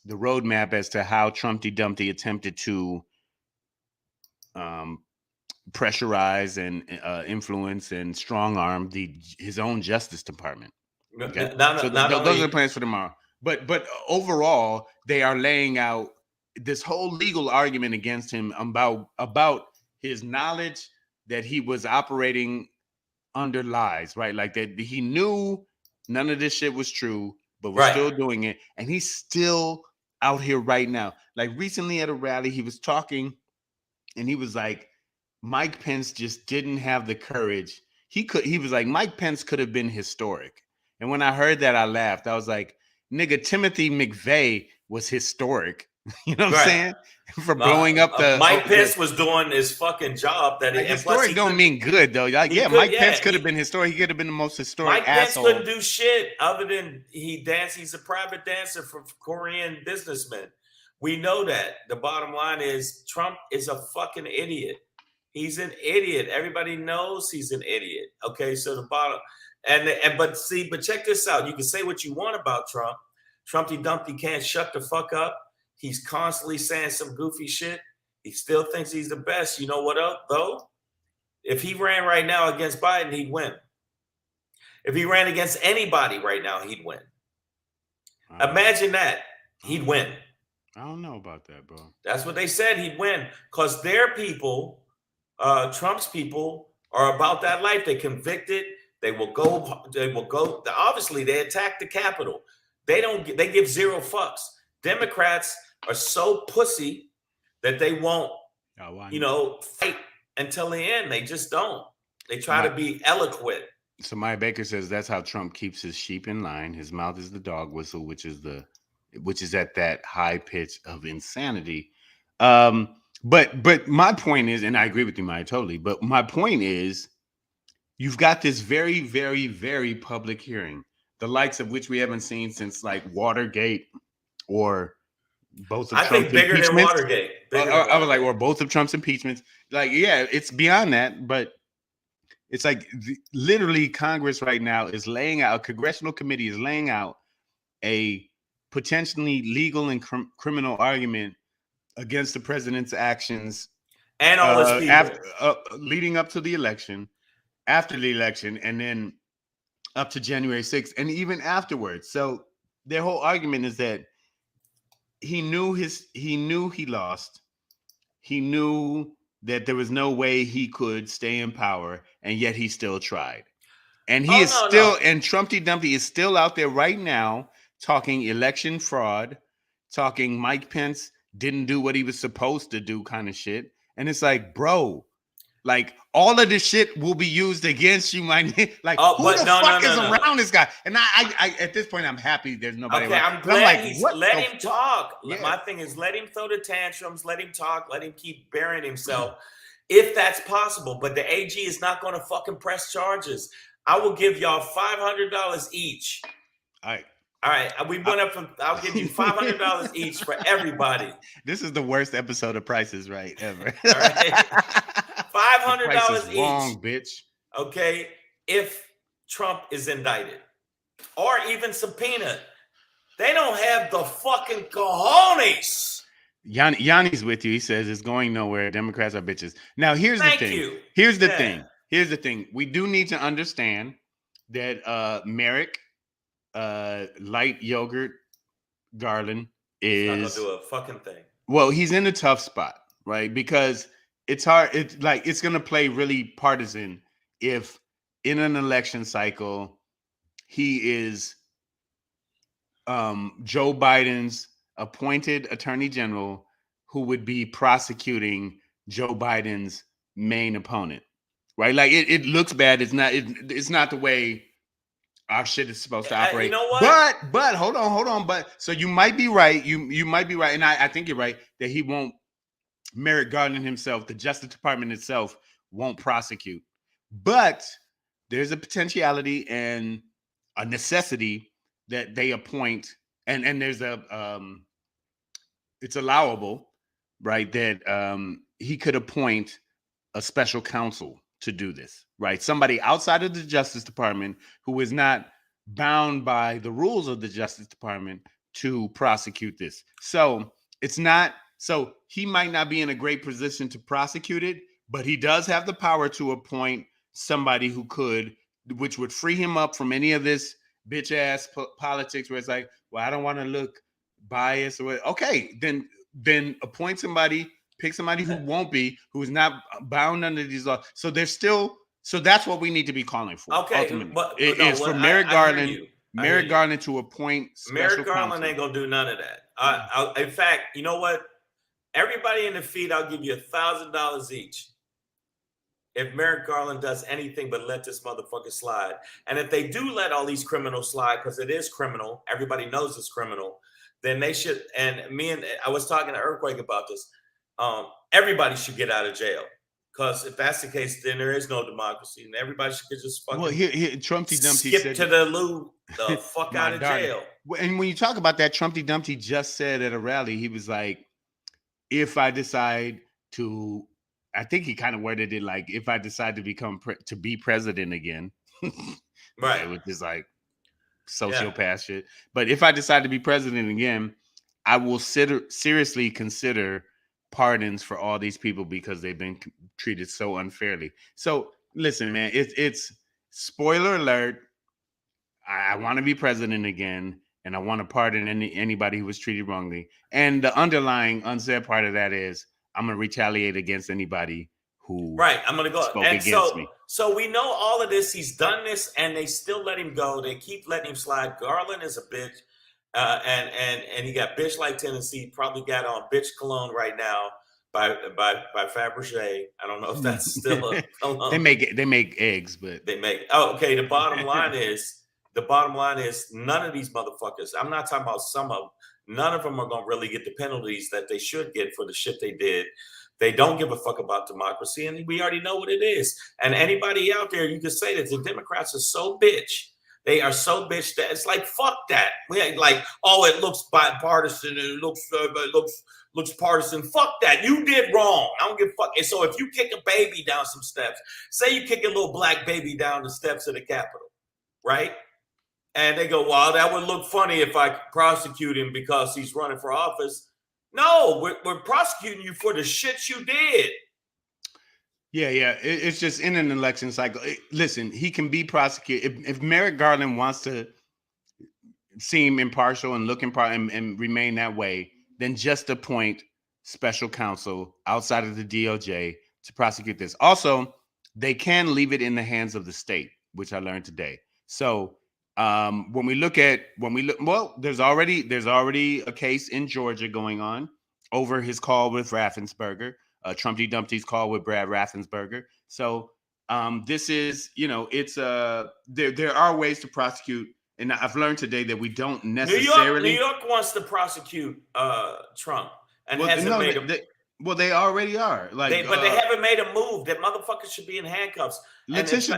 Speaker 1: the roadmap as to how Trumpty Dumpty attempted to pressurize and influence and strong arm his own Justice Department. Okay? Those are the plans for tomorrow. But overall, they are laying out this whole legal argument against him about his knowledge that he was operating under lies, right? Like that he knew none of this shit was true, but was still doing it, and he's still out here right now. Like recently at a rally, he was talking, and he was like, Mike Pence just didn't have the courage. He was like, Mike Pence could have been historic. And when I heard that, I laughed. I was like, nigga, Timothy McVeigh was historic. You know what I'm saying? For blowing up the
Speaker 2: Mike Pence was doing his fucking job. That
Speaker 1: like, historic don't mean good though. Like, Mike Pence could have been historic. He could have been the most historic asshole.
Speaker 2: Mike Pence couldn't do shit other than he's a private dancer for Korean businessmen. We know that. The bottom line is Trump is a fucking idiot. He's an idiot. Everybody knows he's an idiot. Okay, so the bottom but check this out. You can say what you want about Trump. Trumpty Dumpty can't shut the fuck up. He's constantly saying some goofy shit. He still thinks he's the best. You know what else, though? If he ran right now against Biden, he'd win. If he ran against anybody right now, he'd win. Imagine that. He'd win.
Speaker 1: I don't know about that, bro.
Speaker 2: That's what they said. He'd win. Because their people, Trump's people, are about that life. They convicted. They will go. Obviously, they attack the Capitol. They give zero fucks. Democrats are so pussy that they won't, fight until the end. They just don't. They try to be eloquent.
Speaker 1: So Maya Baker says that's how Trump keeps his sheep in line. His mouth is the dog whistle, which is at that high pitch of insanity. But my point is, and I agree with you, Maya, totally. But my point is, you've got this very, very, very public hearing, the likes of which we haven't seen since like Watergate. Or both of Trump's
Speaker 2: think bigger than Watergate.
Speaker 1: I was like, or both of Trump's impeachments. Like, yeah, it's beyond that, but it's like literally Congress right now is laying out, a congressional committee is laying out a potentially legal and criminal argument against the president's actions
Speaker 2: and all his people
Speaker 1: after, leading up to the election, after the election, and then up to January 6th, and even afterwards. So their whole argument is that he knew he lost. He knew that there was no way he could stay in power, and yet he still tried. And and Trumpty Dumpty is still out there right now talking election fraud, talking Mike Pence didn't do what he was supposed to do kind of shit. And it's like, bro, like all of this shit will be used against you, my like who the fuck is around this guy? And I at this point I'm happy there's nobody.
Speaker 2: Okay, I'm glad let him talk. Yeah. My thing is let him throw the tantrums, let him talk, let him keep burying himself if that's possible. But the AG is not going to fucking press charges. I will give y'all $500 each.
Speaker 1: All right.
Speaker 2: All right, we went up from. I'll give you $500 each for everybody.
Speaker 1: This is the worst episode of Price is Right ever.
Speaker 2: All right. $500 each.
Speaker 1: Wrong, bitch.
Speaker 2: Okay, if Trump is indicted or even subpoenaed, they don't have the fucking cojones.
Speaker 1: Yanni's with you. He says it's going nowhere. Democrats are bitches. Now, here's the thing. Here's the thing. Here's the thing. We do need to understand that Merrick Light Yogurt Garland is
Speaker 2: not gonna do a fucking thing.
Speaker 1: Well, he's in a tough spot, right? Because it's hard. It's gonna play really partisan if in an election cycle he is Joe Biden's appointed attorney general who would be prosecuting Joe Biden's main opponent, right? Like it looks bad. It's not the way our shit is supposed to operate.
Speaker 2: You know what?
Speaker 1: But hold on. But so you might be right. You might be right, and I think you're right that he won't. Merrick Garland himself, the Justice Department itself, won't prosecute. But there's a potentiality and a necessity that they appoint, and there's it's allowable, right? That he could appoint a special counsel to do this, right? Somebody outside of the Justice Department who is not bound by the rules of the Justice Department to prosecute this. So he might not be in a great position to prosecute it, but he does have the power to appoint somebody who could, which would free him up from any of this bitch ass politics where it's like, well, I don't want to look biased or what. Okay, then appoint somebody. Pick somebody who won't be, who is not bound under these laws. So that's what we need to be calling for.
Speaker 2: Okay,
Speaker 1: ultimately.
Speaker 2: but
Speaker 1: it's for Merrick Garland. Merrick Garland to appoint special
Speaker 2: Merrick Garland
Speaker 1: counsel.
Speaker 2: ain't gonna do none of that. In fact, you know what? Everybody in the feed, I'll give you $1,000 each. If Merrick Garland does anything but let this motherfucker slide, and if they do let all these criminals slide, because it is criminal, everybody knows it's criminal, then they should. And I was talking to Earthquake about this. Everybody should get out of jail, because if that's the case, then there is no democracy, and everybody should just fucking
Speaker 1: TRUMPTY
Speaker 2: skip to the fuck out of jail.
Speaker 1: And when you talk about that, TRUMPTY just said at a rally, he was like, "If I decide to," I think he kind of worded it like, "If I decide to be president again,"
Speaker 2: right?
Speaker 1: Which is like sociopath shit. But if I decide to be president again, I will seriously consider pardons for all these people because they've been treated so unfairly. So listen, man, it's spoiler alert. I want to be president again, and I want to pardon anybody who was treated wrongly. And the underlying unsaid part of that is I'm gonna retaliate against anybody who
Speaker 2: I'm gonna go
Speaker 1: spoke against me.
Speaker 2: So we know all of this. He's done this, and they still let him go. They keep letting him slide. Garland is a bitch. And he got bitch like Tennessee, probably got on bitch cologne right now by Fabergé. I don't know if that's still a cologne.
Speaker 1: They make eggs, but
Speaker 2: they make okay. The bottom line is none of these motherfuckers, I'm not talking about some of them, none of them are gonna really get the penalties that they should get for the shit they did. They don't give a fuck about democracy, and we already know what it is. And anybody out there, you can say that the Democrats are so bitch. They are so bitch that it's like, fuck that. We ain't like, oh, it looks bipartisan. It looks partisan. Fuck that. You did wrong. I don't give a fuck. And so if you kick a baby down some steps, say you kick a little black baby down the steps of the Capitol, right? And they go, well, that would look funny if I prosecute him because he's running for office. No, we're prosecuting you for the shit you did.
Speaker 1: Yeah. It's just in an election cycle. Listen, he can be prosecuted. If Merrick Garland wants to seem impartial and look impartial and remain that way, then just appoint special counsel outside of the DOJ to prosecute this. Also, they can leave it in the hands of the state, which I learned today. So when we look, there's already a case in Georgia going on over his call with Raffensperger. TRUMPTY's call with Brad Raffensperger. So this is, it's there are ways to prosecute, and I've learned today that we don't necessarily.
Speaker 2: New York wants to prosecute Trump and hasn't made
Speaker 1: Well, they already are. Like,
Speaker 2: but they haven't made a move. That motherfucker should be in handcuffs.
Speaker 1: Letitia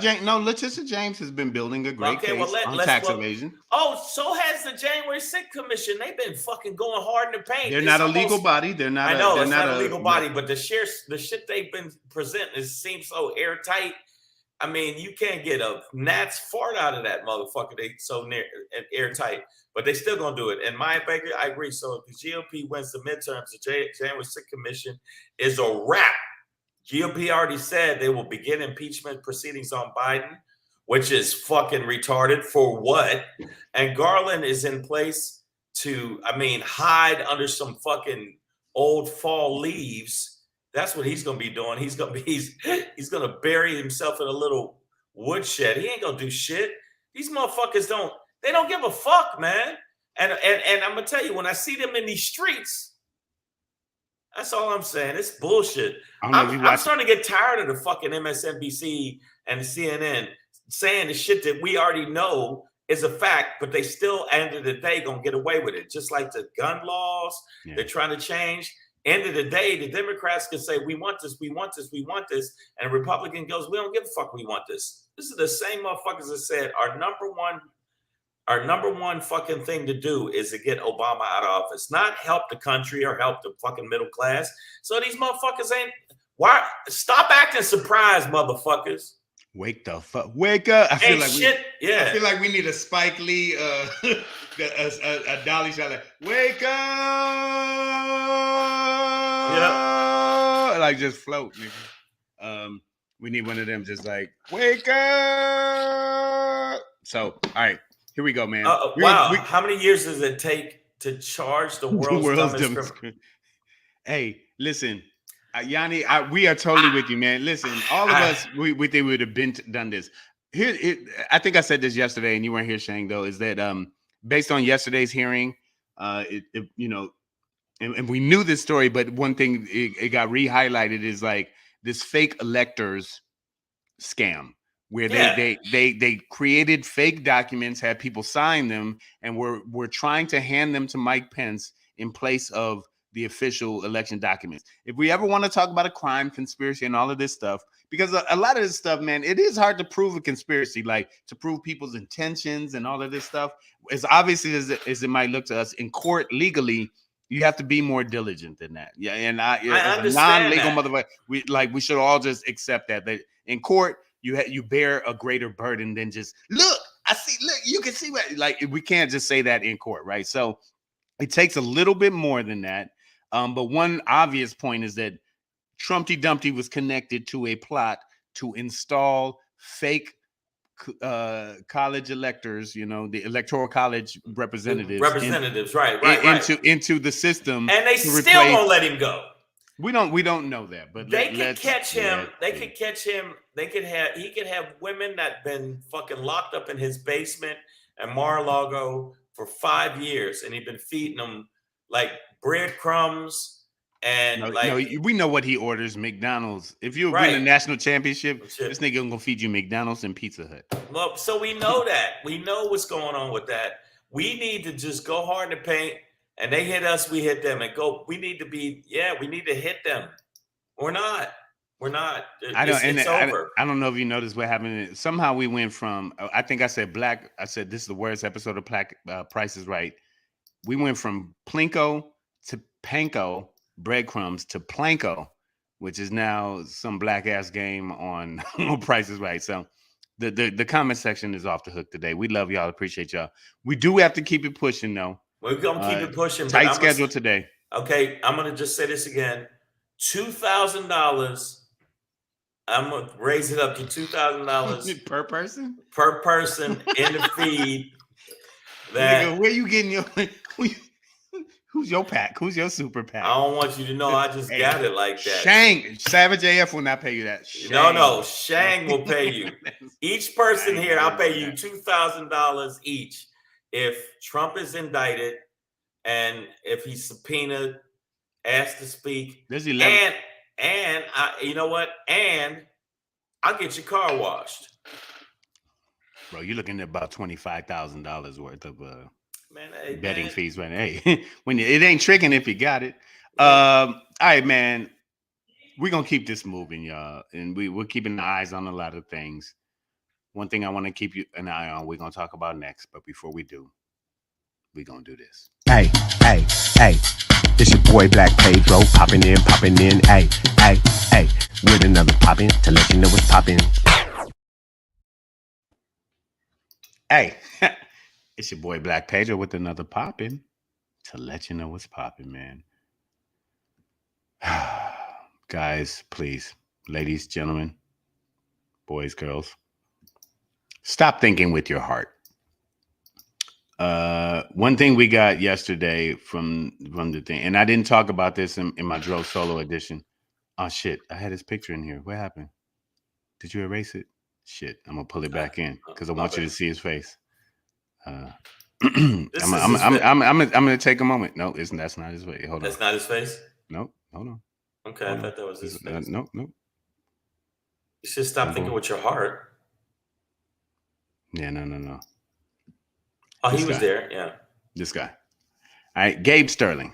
Speaker 1: James has been building a great case on tax evasion.
Speaker 2: Oh, so has the January 6th Commission. They've been fucking going hard in the paint.
Speaker 1: They're not a legal body. They're not.
Speaker 2: I know it's not a legal body, but the shit they've been presenting seems so airtight. I mean, you can't get a gnat's fart out of that motherfucker. They so near and airtight, but they still gonna do it. And Maya Baker, I agree. So if the GOP wins the midterms, the January 6th Commission is a wrap. GOP already said they will begin impeachment proceedings on Biden, which is fucking retarded. For what? And Garland is in place to, hide under some fucking old fall leaves. That's what he's gonna be doing. He's gonna bury himself in a little woodshed. He ain't gonna do shit. These motherfuckers don't give a fuck, man. And I'm gonna tell you, when I see them in these streets, that's all I'm saying. It's bullshit. I'm starting to get tired of the fucking MSNBC and the CNN saying the shit that we already know is a fact, but they still, end of the day, gonna get away with it. Just like the gun laws, they're trying to change. End of the day, the Democrats can say, we want this, we want this, we want this. And a Republican goes, we don't give a fuck, we want this. This is the same motherfuckers that said our number one fucking thing to do is to get Obama out of office, not help the country or help the fucking middle class. So these motherfuckers stop acting surprised, motherfuckers.
Speaker 1: Wake the fuck, wake up. I feel like we need a Spike Lee, a Dolly shot like, wake up. Yeah. Like just float, nigga. We need one of them just like, wake up. So, all right, here we go, man.
Speaker 2: Wow. How many years does it take to charge the world's dumbest criminal?
Speaker 1: Hey, listen. Yanni, we are totally with you, man. Listen, all of us, we think we would have done this. I think I said this yesterday, and you weren't here, Shang, though, is that based on yesterday's hearing, and we knew this story, but one thing it got re-highlighted is like this fake electors scam, where they created fake documents, had people sign them, and were trying to hand them to Mike Pence in place of the official election documents. If we ever want to talk about a crime, conspiracy, and all of this stuff, because a lot of this stuff, man, it is hard to prove a conspiracy, like to prove people's intentions and all of this stuff. As obviously as it might look to us in court legally, you have to be more diligent than that. Yeah, and I as a non-legal motherfucker, we should all just accept that in court you bear a greater burden than just look. You can see what, like, we can't just say that in court, right? So it takes a little bit more than that. But one obvious point is that Trumpty was connected to a plot to install fake college electors, the electoral college representatives, into the system,
Speaker 2: and they still won't let him go.
Speaker 1: We don't know that, but
Speaker 2: they could catch him. They could catch him. He could have women that been fucking locked up in his basement at Mar-a-Lago for 5 years, and he'd been feeding them like breadcrumbs and
Speaker 1: we know what he orders. McDonald's. If you win a national championship, this nigga gonna feed you McDonald's and Pizza Hut.
Speaker 2: Well, so we know that. We know what's going on with that. We need to just go hard in the paint, and they hit us, we hit them, and go. We need to hit them. We're not. It's over.
Speaker 1: I don't know if you noticed what happened. Somehow we went from, I think I said this is the worst episode of Price is Right. We went from Plinko to Panko, breadcrumbs, to Planko, which is now some black ass game on Price is Right. So the comment section is off the hook today. We love y'all. Appreciate y'all. We do have to keep it pushing, though.
Speaker 2: We're going to keep it pushing.
Speaker 1: Tight schedule today.
Speaker 2: Okay, I'm going to just say this again. $2,000. I'm going to raise it up to $2,000
Speaker 1: per person?
Speaker 2: Per person in the feed.
Speaker 1: Nigga, where you getting your... Who's your pack? Who's your super pack?
Speaker 2: I don't want you to know. I just got it like that.
Speaker 1: Shang. Savage AF will not pay you that.
Speaker 2: Shang. No. Shang will pay you. Each person here, I'll pay you $2,000 each. If Trump is indicted and if he's subpoenaed, asked to speak,
Speaker 1: there's 11.
Speaker 2: And you know what? And I'll get your car washed.
Speaker 1: Bro, you're looking at about $25,000 worth of betting fees right now. Hey, when it ain't tricking if you got it. All right, man. We're gonna keep this moving, y'all, and we're keeping the eyes on a lot of things. One thing I want to keep you an eye on, we're gonna talk about next, but before we do, we're gonna do this.
Speaker 4: Hey, hey, hey. It's your boy Black Pedro, popping in, hey, hey, hey, with another poppin' to let you know what's poppin'.
Speaker 1: Hey, it's your boy Black Pedro with another poppin' to let you know what's poppin', man. Guys, please, ladies, gentlemen, boys, girls, stop thinking with your heart. One thing we got yesterday from the thing, and I didn't talk about this in my Dro Solo edition. Oh shit, I had his picture in here. What happened? Did you erase it? Shit, I'm gonna pull it back in because I want you to see his face. I'm gonna take a moment. No, that's not his face. Hold on.
Speaker 2: That's not his face?
Speaker 1: No, hold on.
Speaker 2: Okay, I thought that was his face.
Speaker 1: No.
Speaker 2: You should stop thinking with your heart.
Speaker 1: Yeah, no.
Speaker 2: Oh, he was there, yeah.
Speaker 1: This guy. All right, Gabe Sterling.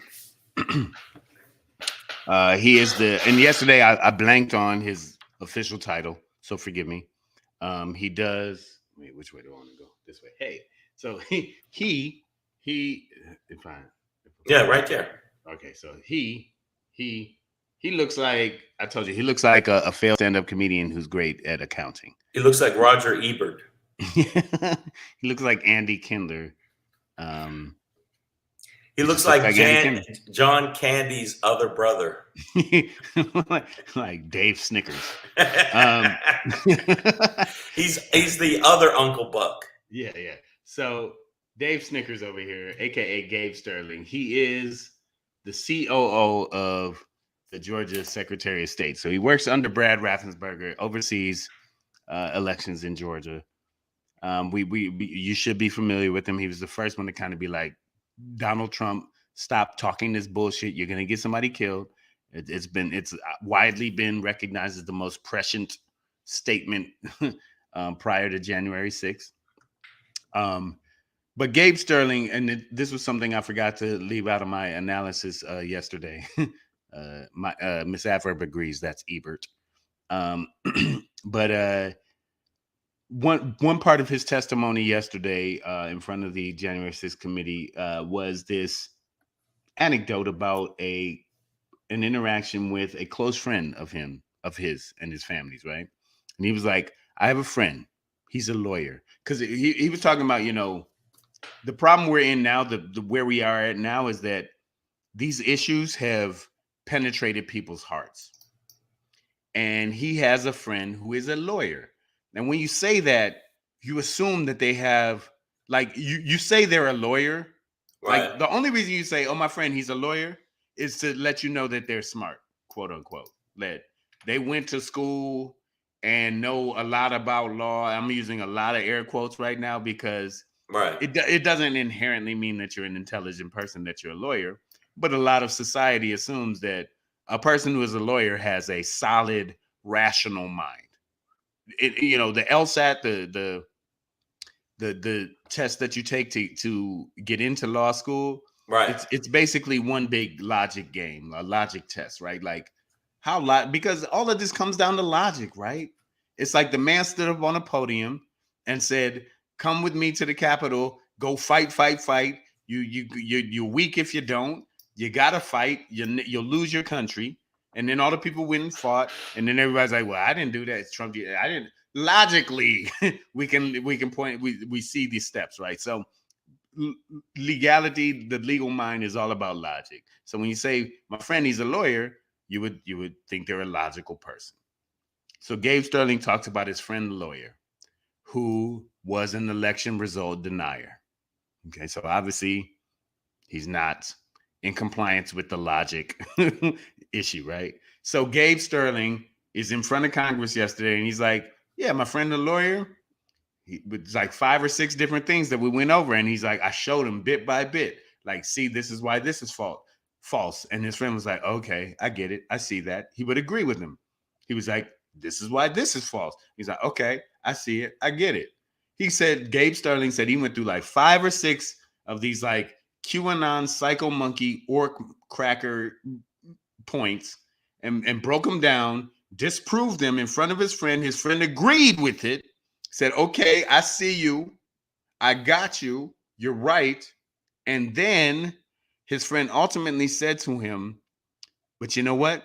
Speaker 1: He is and yesterday I blanked on his official title, so forgive me. He does, wait, which way do I want to go? This way. Hey, so he
Speaker 2: yeah, right there.
Speaker 1: Okay, so he looks like, I told you, he looks like a failed stand-up comedian who's great at accounting.
Speaker 2: He looks like Roger Ebert.
Speaker 1: He looks like Andy Kindler.
Speaker 2: He looks like John Candy's other brother.
Speaker 1: like Dave Snickers.
Speaker 2: He's the other Uncle Buck.
Speaker 1: Yeah. So Dave Snickers over here, aka Gabe Sterling, he is the COO of the Georgia Secretary of State. So he works under Brad Raffensperger, oversees elections in Georgia. You should be familiar with him. He was the first one to kind of be like, Donald Trump, stop talking this bullshit. You're gonna get somebody killed. It's widely been recognized as the most prescient statement prior to January 6th. But Gabe Sterling, and this was something I forgot to leave out of my analysis yesterday. Miss Adverb agrees that's Ebert. But one part of his testimony yesterday in front of the January 6th committee was this anecdote about an interaction with a close friend of his and his family's, right? And he was like, I have a friend. He's a lawyer. Because he was talking about, the problem we're in now, where we are at now is that these issues have penetrated people's hearts. And he has a friend who is a lawyer. And when you say that, you assume that they have, like, you say they're a lawyer.
Speaker 2: Right.
Speaker 1: Like, the only reason you say, oh, my friend, he's a lawyer, is to let you know that they're smart, quote unquote. That they went to school and know a lot about law. I'm using a lot of air quotes right now because it doesn't inherently mean that you're an intelligent person, that you're a lawyer. But a lot of society assumes that a person who is a lawyer has a solid, rational mind. The LSAT, the test that you take to get into law school,
Speaker 2: right?
Speaker 1: It's basically one big logic game, a logic test, right? Like because all of this comes down to logic, right? It's like the man stood up on a podium and said, "Come with me to the Capitol. Go fight. You're weak if you don't. You gotta fight. You'll lose your country." And then all the people went and fought, and then everybody's like, "Well, I didn't do that. It's Trump. I didn't." Logically, we can point. We see these steps, right? So legality, the legal mind is all about logic. So when you say my friend, he's a lawyer, you would think they're a logical person. So Gabe Sterling talks about his friend, the lawyer, who was an election result denier. Okay, so obviously he's not in compliance with the logic issue, right? So Gabe Sterling is in front of Congress yesterday, and he's like, yeah, my friend, the lawyer, it's like 5 or 6 different things that we went over. And he's like, I showed him bit by bit, like, see, this is why this is false. And his friend was like, okay, I get it. I see that. He would agree with him. He was like, this is why this is false. He's like, okay, I see it. I get it. He said, Gabe Sterling said he went through like 5 or 6 of these like QAnon, psycho monkey, orc cracker points and broke them down, disproved them in front of his friend. His friend agreed with it, said, okay, I see you. I got you. You're right. And then his friend ultimately said to him, but you know what?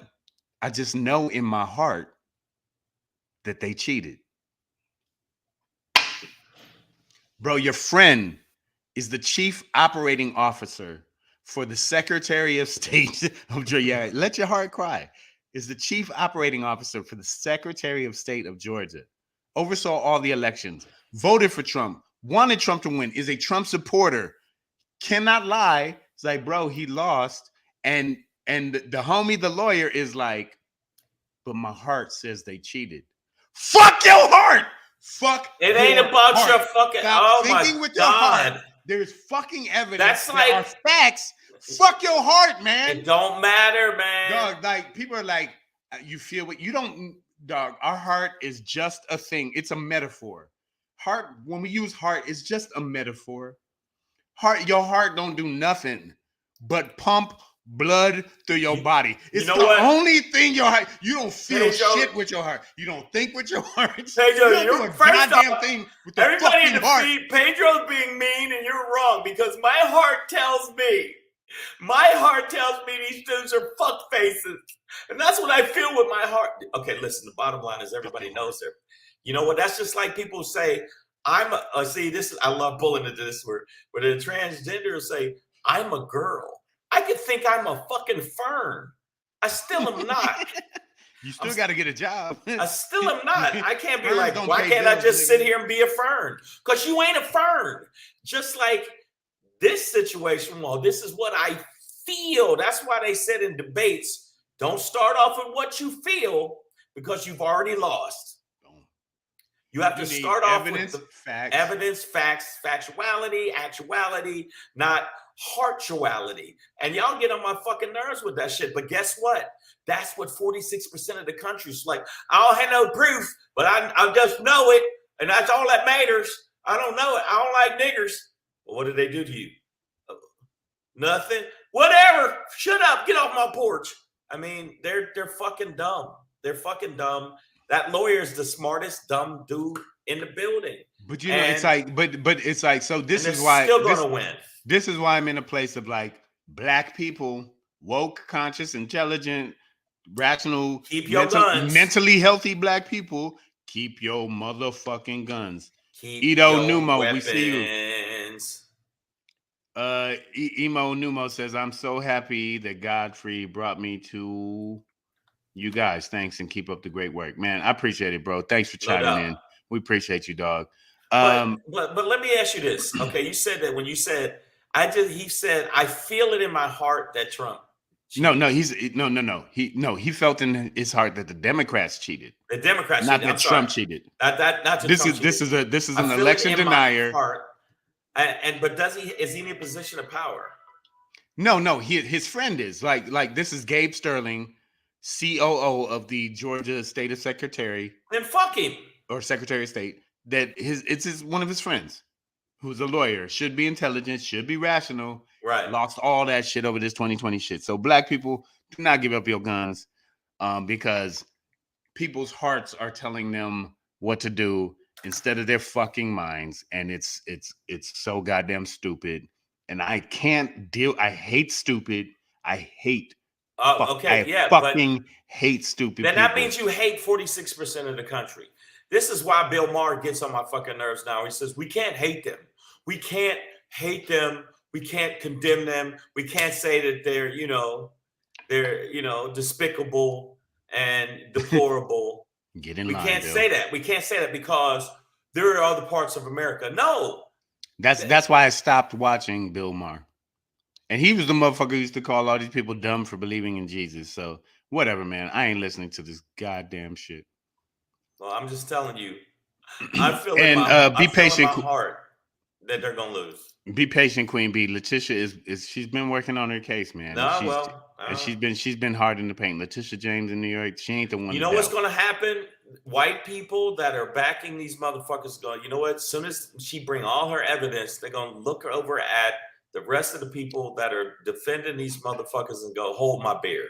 Speaker 1: I just know in my heart that they cheated. Bro, your friend is the chief operating officer for the Secretary of State of Georgia. Yeah, let your heart cry. Is the chief operating officer for the Secretary of State of Georgia. Oversaw all the elections. Voted for Trump. Wanted Trump to win. Is a Trump supporter. Cannot lie. It's like, bro, he lost. And the homie, the lawyer, is like, but my heart says they cheated. Fuck your heart. Fuck.
Speaker 2: It ain't about
Speaker 1: heart.
Speaker 2: your fucking.
Speaker 1: Stop
Speaker 2: oh
Speaker 1: thinking
Speaker 2: my
Speaker 1: with
Speaker 2: God.
Speaker 1: your heart. There's fucking evidence.
Speaker 2: That's
Speaker 1: there
Speaker 2: like
Speaker 1: are facts. Fuck your heart, man.
Speaker 2: It don't matter, man.
Speaker 1: Dog, like people are like, you feel what you don't, dog. Our heart is just a thing. It's a metaphor. Heart, when we use heart, it's just a metaphor. Heart, your heart don't do nothing but pump blood through your body. It's the only thing your heart. You don't feel shit with your heart. You don't think with your heart.
Speaker 2: Pedro,
Speaker 1: you don't do a goddamn thing with the
Speaker 2: everybody in the
Speaker 1: heart.
Speaker 2: feed, Pedro's being mean, and you're wrong because my heart tells me. My heart tells me these dudes are fuck faces. And that's what I feel with my heart. Okay, listen, the bottom line is everybody knows it. You know what? That's just like people say, see, this is, I love pulling into this where the transgenders say, I'm a girl. I could think I'm a fucking fern. I still am not.
Speaker 1: You still got to get a job.
Speaker 2: I still am not. I can't be
Speaker 1: Ferns
Speaker 2: like,
Speaker 1: don't
Speaker 2: why
Speaker 1: pay
Speaker 2: can't I
Speaker 1: bills,
Speaker 2: just
Speaker 1: nigga.
Speaker 2: sit here and be a fern? Because you ain't a fern. Just like this situation, well, this is what I feel. That's why they said in debates, don't start off with what you feel because you've already lost. You have to start off with the
Speaker 1: facts.
Speaker 2: Evidence, facts, factuality, actuality, not heartuality. And y'all get on my fucking nerves with that shit. But guess what? That's what 46% of the country's like. I don't have no proof, but I just know it. And that's all that matters. I don't know it. I don't like niggers. Well, what did they do to you? Nothing. Whatever. Shut up. Get off my porch. I mean, they're fucking dumb. They're fucking dumb. That lawyer is the smartest dumb dude in the building.
Speaker 1: But you know, it's like, but it's like, so this is why
Speaker 2: still gonna win.
Speaker 1: This is why I'm in a place of like black people, woke, conscious, intelligent, rational,
Speaker 2: keep your guns.
Speaker 1: Mentally healthy black people. Keep your motherfucking guns.
Speaker 2: Keep
Speaker 1: Edo
Speaker 2: your
Speaker 1: Numo,
Speaker 2: weapons.
Speaker 1: we see you. Emo Numo says, I'm so happy that Godfrey brought me to you guys. Thanks and keep up the great work, man. I appreciate it, bro. Thanks for chiming in. We appreciate you, dog.
Speaker 2: But let me ask you this. Okay, you said that when you said he said I feel it in my heart that Trump cheated.
Speaker 1: He felt in his heart that the Democrats cheated.
Speaker 2: The Democrats
Speaker 1: not
Speaker 2: cheated.
Speaker 1: that Trump cheated.
Speaker 2: This
Speaker 1: is an election denier.
Speaker 2: But is he in a position of power?
Speaker 1: No, his friend is like this is Gabe Sterling, COO of the Georgia State Secretary.
Speaker 2: Then fuck him.
Speaker 1: Or Secretary of State. That it's one of his friends who's a lawyer, should be intelligent, should be rational.
Speaker 2: Right.
Speaker 1: Lost all that shit over this 2020 shit. So black people, do not give up your guns, because people's hearts are telling them what to do instead of their fucking minds, and it's so goddamn stupid. And I can't deal. I hate stupid. I hate. Fucking hate stupid.
Speaker 2: Then that means you hate 46% of the country. This is why Bill Maher gets on my fucking nerves now. He says, we can't hate them. We can't hate them. We can't condemn them. We can't say that they're despicable and deplorable.
Speaker 1: Get in
Speaker 2: line. We can't
Speaker 1: Bill.
Speaker 2: say that. We can't say that because there are other parts of America. No.
Speaker 1: That's why I stopped watching Bill Maher. And he was the motherfucker who used to call all these people dumb for believing in Jesus. So whatever, man. I ain't listening to this goddamn shit.
Speaker 2: Well, I'm just telling you. I feel
Speaker 1: be patient,
Speaker 2: in my heart that they're gonna lose.
Speaker 1: Be patient, Queen B. Letitia is she's been working on her case, man. She's been hard in the paint. Letitia James in New York, she ain't the one.
Speaker 2: You know what's gonna happen? White people that are backing these motherfuckers going, you know what? As soon as she bring all her evidence, they're gonna look over at the rest of the people that are defending these motherfuckers and go, hold my beer.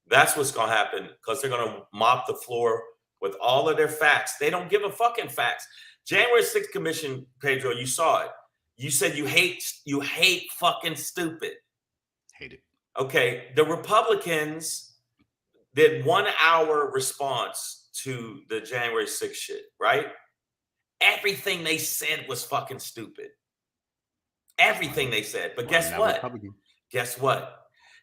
Speaker 2: That's what's going to happen, because they're going to mop the floor with all of their facts. They don't give a fucking facts. January 6th Commission, Pedro, you saw it. You said you hate fucking stupid.
Speaker 1: Hate it.
Speaker 2: Okay, the Republicans did 1 hour response to the January 6th shit, right? Everything they said was fucking stupid. Everything they said. But guess what? Guess what?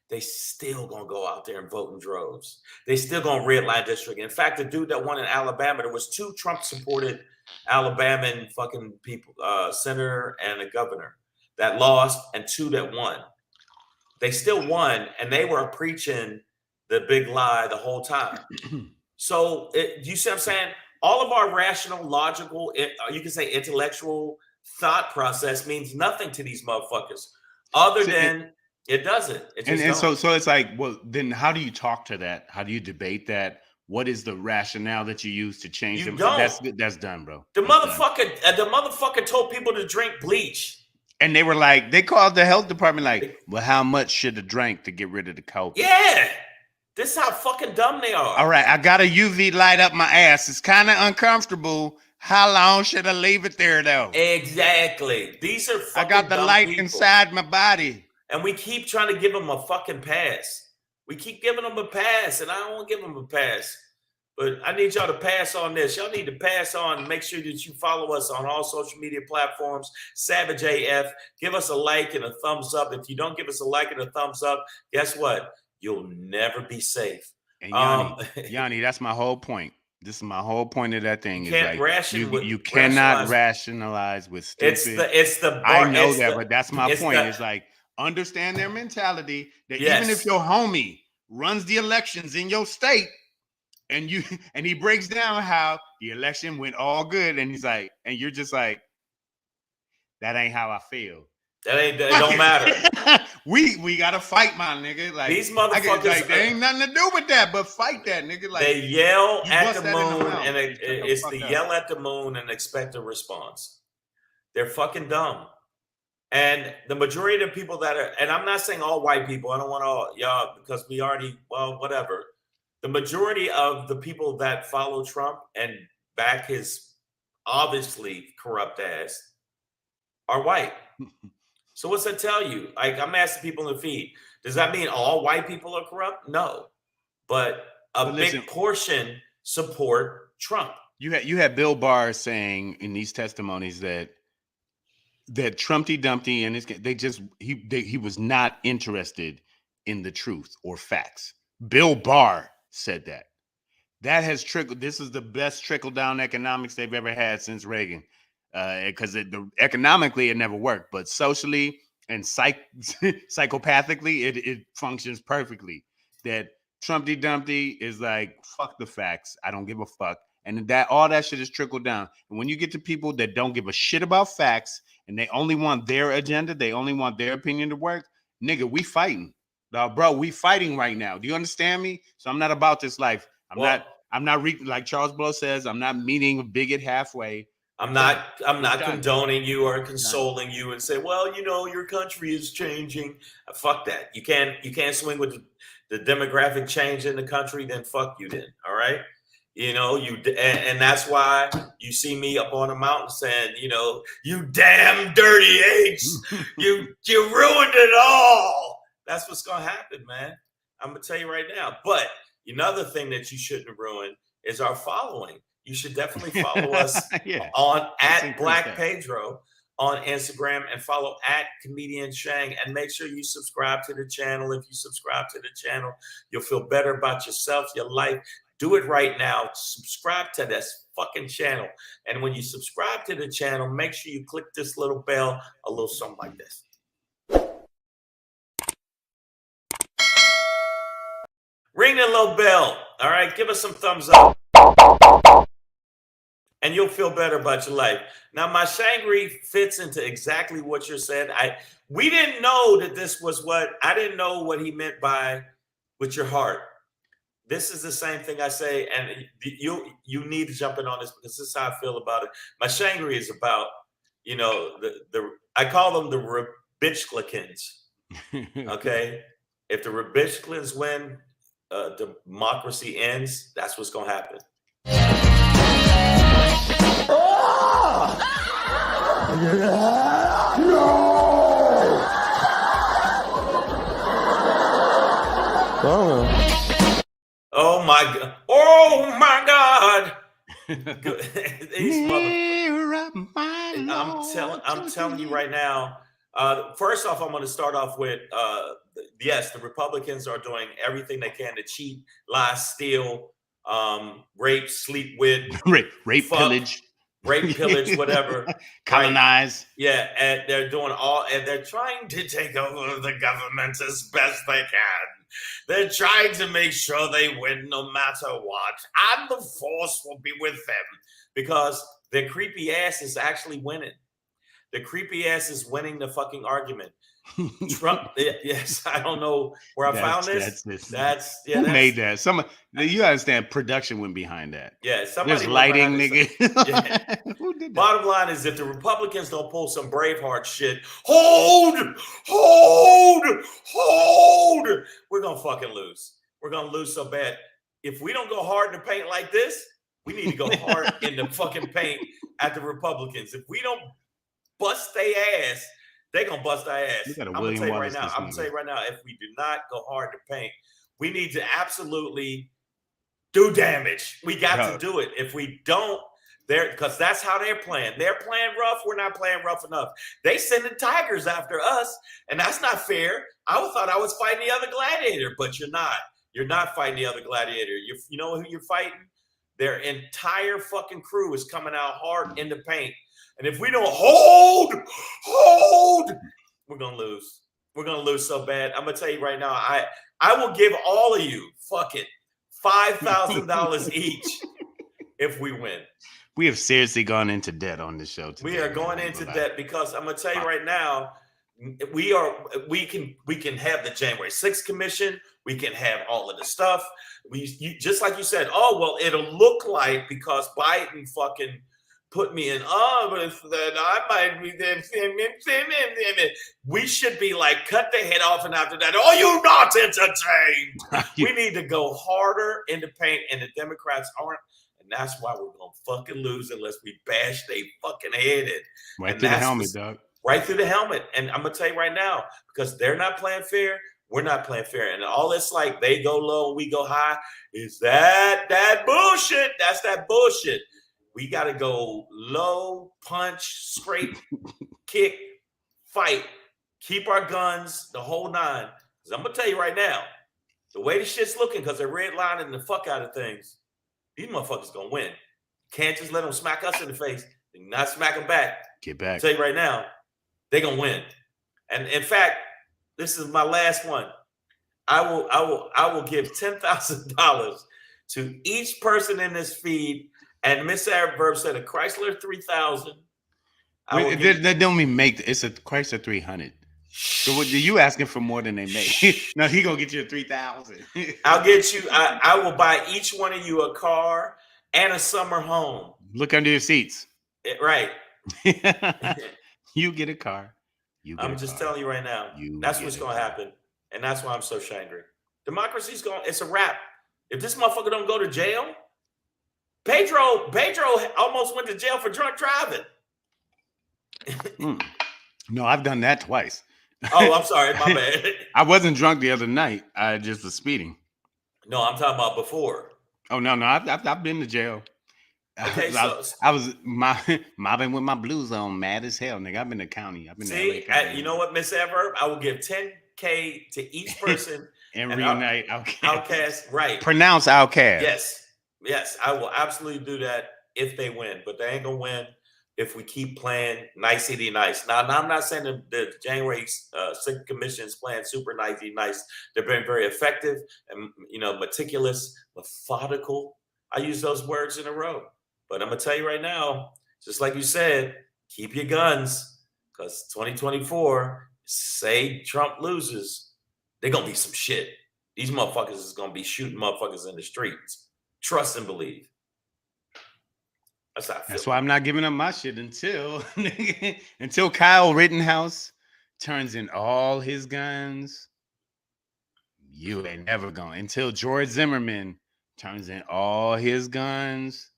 Speaker 2: They still gonna go out there and vote in droves. They still gonna redline district. In fact, the dude that won in Alabama, there was 2 Trump-supported Alabama fucking people, senator and a governor that lost, and 2 that won. They still won, and they were preaching the big lie the whole time. So you see what I'm saying? All of our rational, logical, you can say intellectual thought process means nothing to these motherfuckers, other than it doesn't.
Speaker 1: So it's like, well, then how do you talk to that? How do you debate that? What is the rationale that you use to change them? That's done, bro.
Speaker 2: The motherfucker told people to drink bleach.
Speaker 1: And they were like, they called the health department like, well, how much should have drank to get rid of the COVID?
Speaker 2: Yeah. This is how fucking dumb they are.
Speaker 1: All right, I got a UV light up my ass. It's kind of uncomfortable. How long should I leave it there, though?
Speaker 2: Exactly. These are fucking
Speaker 1: I got the light
Speaker 2: people
Speaker 1: inside my body.
Speaker 2: And we keep trying to give them a fucking pass. We keep giving them a pass, and I don't want to give them a pass. But I need y'all to pass on this. Y'all need to pass on. Make sure that you follow us on all social media platforms. Savage AF. Give us a like and a thumbs up. If you don't give us a like and a thumbs up, guess what? You'll never be safe.
Speaker 1: And Yanni, that's my whole point. This is my whole point of that thing. You cannot rationalize with stupid. I know that, but that's my point. It's like, understand their mentality that even if your homie runs the elections in your state and he breaks down how the election went all good, and he's like, and you're just like, that ain't how I feel.
Speaker 2: It don't matter.
Speaker 1: we gotta fight, my nigga. Like,
Speaker 2: these motherfuckers,
Speaker 1: there ain't nothing to do with that, but fight that nigga. Like,
Speaker 2: they yell at the moon, and it's the yell at the moon and expect a response. They're fucking dumb. And the majority of the people that are, and I'm not saying all white people, I don't want all y'all, because we already, well, whatever. The majority of the people that follow Trump and back his obviously corrupt ass are white. So what's that tell you? Like, I'm asking people in the feed, does that mean all white people are corrupt? No. But big portion support Trump.
Speaker 1: You had Bill Barr saying in these testimonies that Trumpty Dumpty and he was not interested in the truth or facts. Bill Barr said that. That has trickled. This is the best trickle down economics they've ever had since Reagan. Because economically it never worked, but socially and psychopathically it functions perfectly. That Trumpty Dumpty is like, fuck the facts, I don't give a fuck, and that all that shit is trickled down. And when you get to people that don't give a shit about facts and they only want their agenda, they only want their opinion to work, nigga, we fighting, bro. We fighting right now. Do you understand me? So I'm not about this life. I'm not like Charles Blow says, I'm not meeting a bigot halfway.
Speaker 2: I'm not condoning you or consoling you and say, well, you know, your country is changing. Fuck that. You can't swing with the demographic change in the country, then fuck you then. All right. You know, and that's why you see me up on a mountain saying, you know, you damn dirty apes, you ruined it all. That's what's going to happen, man. I'm going to tell you right now. But another thing that you shouldn't ruin is our following. You should definitely follow us on at Black Pedro on Instagram and follow at Comedian Shang, and make sure you subscribe to the channel. If you subscribe to the channel, you'll feel better about yourself, your life. Do it right now. Subscribe to this fucking channel. And when you subscribe to the channel, make sure you click this little bell, a little something like this. Ring the little bell. All right, give us some thumbs up. And you'll feel better about your life. Now, my SHANGRY fits into exactly what you said. We didn't know that this was I didn't know what he meant by with your heart. This is the same thing I say, and you need to jump in on this because this is how I feel about it. My SHANGRY is about, you know, I call them the Rabitchlikins. Okay, if the Rabitchlikins win, democracy ends, that's what's gonna happen. Oh my god! Oh my god! I'm telling you right now. First off, I'm going to start off with yes, the Republicans are doing everything they can to cheat, lie, steal, rape, sleep with,
Speaker 1: rape, pillage.
Speaker 2: Rape, pillage, whatever.
Speaker 1: Colonize.
Speaker 2: Right? Yeah, and they're doing and they're trying to take over the government as best they can. They're trying to make sure they win no matter what. And the force will be with them because their creepy ass is actually winning. The creepy ass is winning the fucking argument. Trump, yes, I don't know where I found this.
Speaker 1: Who made that? You understand? Production went behind that.
Speaker 2: Yeah, somebody.
Speaker 1: There's lighting, nigga.
Speaker 2: Yeah. Who did that? Bottom line is, if the Republicans don't pull some Braveheart shit, hold, we're gonna fucking lose. We're gonna lose so bad. If we don't go hard in the paint like this, we need to go hard in the fucking paint at the Republicans. If we don't bust their ass, they're gonna bust our ass. I'm gonna tell you right now. If we do not go hard to paint, we need to absolutely do damage. We got to do it. If we don't, because that's how they're playing. They're playing rough. We're not playing rough enough. They sending tigers after us, and that's not fair. I thought I was fighting the other gladiator, but you're not. You're not fighting the other gladiator. You know who you're fighting? Their entire fucking crew is coming out hard in the paint. And if we don't hold, we're gonna lose. We're gonna lose so bad. I'm gonna tell you right now. I will give all of you $5,000 each if we win.
Speaker 1: We have seriously gone into debt on this show today.
Speaker 2: We are going into debt because I'm gonna tell you right now. We can have the January 6th commission. We can have all of the stuff. Just like you said. Oh well, it'll look like because Biden fucking put me in, that I might be there. We should be like, cut the head off, and after that, you're not entertained. We need to go harder in the paint, and the Democrats aren't, and that's why we're gonna fucking lose unless we bash they fucking head in.
Speaker 1: Right through the helmet, dog.
Speaker 2: Right through the helmet. And I'm gonna tell you right now, because they're not playing fair, we're not playing fair. And all this like they go low, we go high, is that bullshit. That's that bullshit. We got to go low, punch, scrape, kick, fight, keep our guns, the whole nine. Because I'm going to tell you right now, the way the shit's looking, because they're redlining the fuck out of things, these motherfuckers going to win. Can't just let them smack us in the face and not smack them back.
Speaker 1: Get back.
Speaker 2: I'll tell you right now, they're going to win. And in fact, this is my last one. I will give $10,000 to each person in this feed. And Miss Adverb said a Chrysler 3000.
Speaker 1: They don't even make it's a Chrysler 300. So what you asking for more than they make? No, he gonna get you a 3000.
Speaker 2: I'll get you. I will buy each one of you a car and a summer home.
Speaker 1: Look under your seats.
Speaker 2: Right.
Speaker 1: You get a car.
Speaker 2: I'm just telling you right now. That's what's gonna happen, and that's why I'm so shangry. Democracy's going. It's a wrap. If this motherfucker don't go to jail. Pedro almost went to jail for drunk driving.
Speaker 1: No, I've done that twice.
Speaker 2: Oh, I'm sorry, my bad.
Speaker 1: I wasn't drunk the other night. I just was speeding.
Speaker 2: No, I'm talking about before.
Speaker 1: Oh no, I've been to jail.
Speaker 2: Okay,
Speaker 1: I was mobbing with my blues on, mad as hell, nigga. I've been to county. I've been.
Speaker 2: See, you know what, Miss Adverb? I will give $10K to each person
Speaker 1: and reunite
Speaker 2: Outcast. Right.
Speaker 1: Pronounce Outcast.
Speaker 2: Yes, I will absolutely do that if they win, but they ain't gonna win if we keep playing nicey nice. Now I'm not saying the January 6th commission is playing super nicey nice. They've been very effective and meticulous, methodical. I use those words in a row, but I'm gonna tell you right now, just like you said, keep your guns, because 2024, say Trump loses, they're gonna be some shit. These motherfuckers is gonna be shooting motherfuckers in the streets. Trust and believe.
Speaker 1: That's why I'm not giving up my shit until Kyle Rittenhouse turns in all his guns. You ain't never going until George Zimmerman turns in all his guns.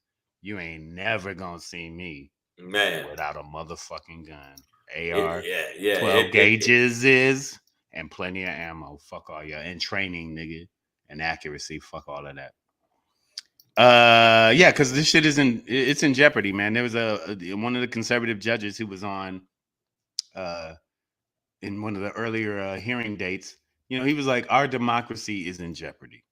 Speaker 1: You ain't never gonna see me,
Speaker 2: man,
Speaker 1: without a motherfucking gun. AR, 12
Speaker 2: yeah.
Speaker 1: gauges is, and plenty of ammo. Fuck all y'all. And training, nigga. And accuracy. Fuck all of that. Yeah, because this shit it's in jeopardy, man. There was one of the conservative judges who was on in one of the earlier hearing dates. You know, he was like, our democracy is in jeopardy.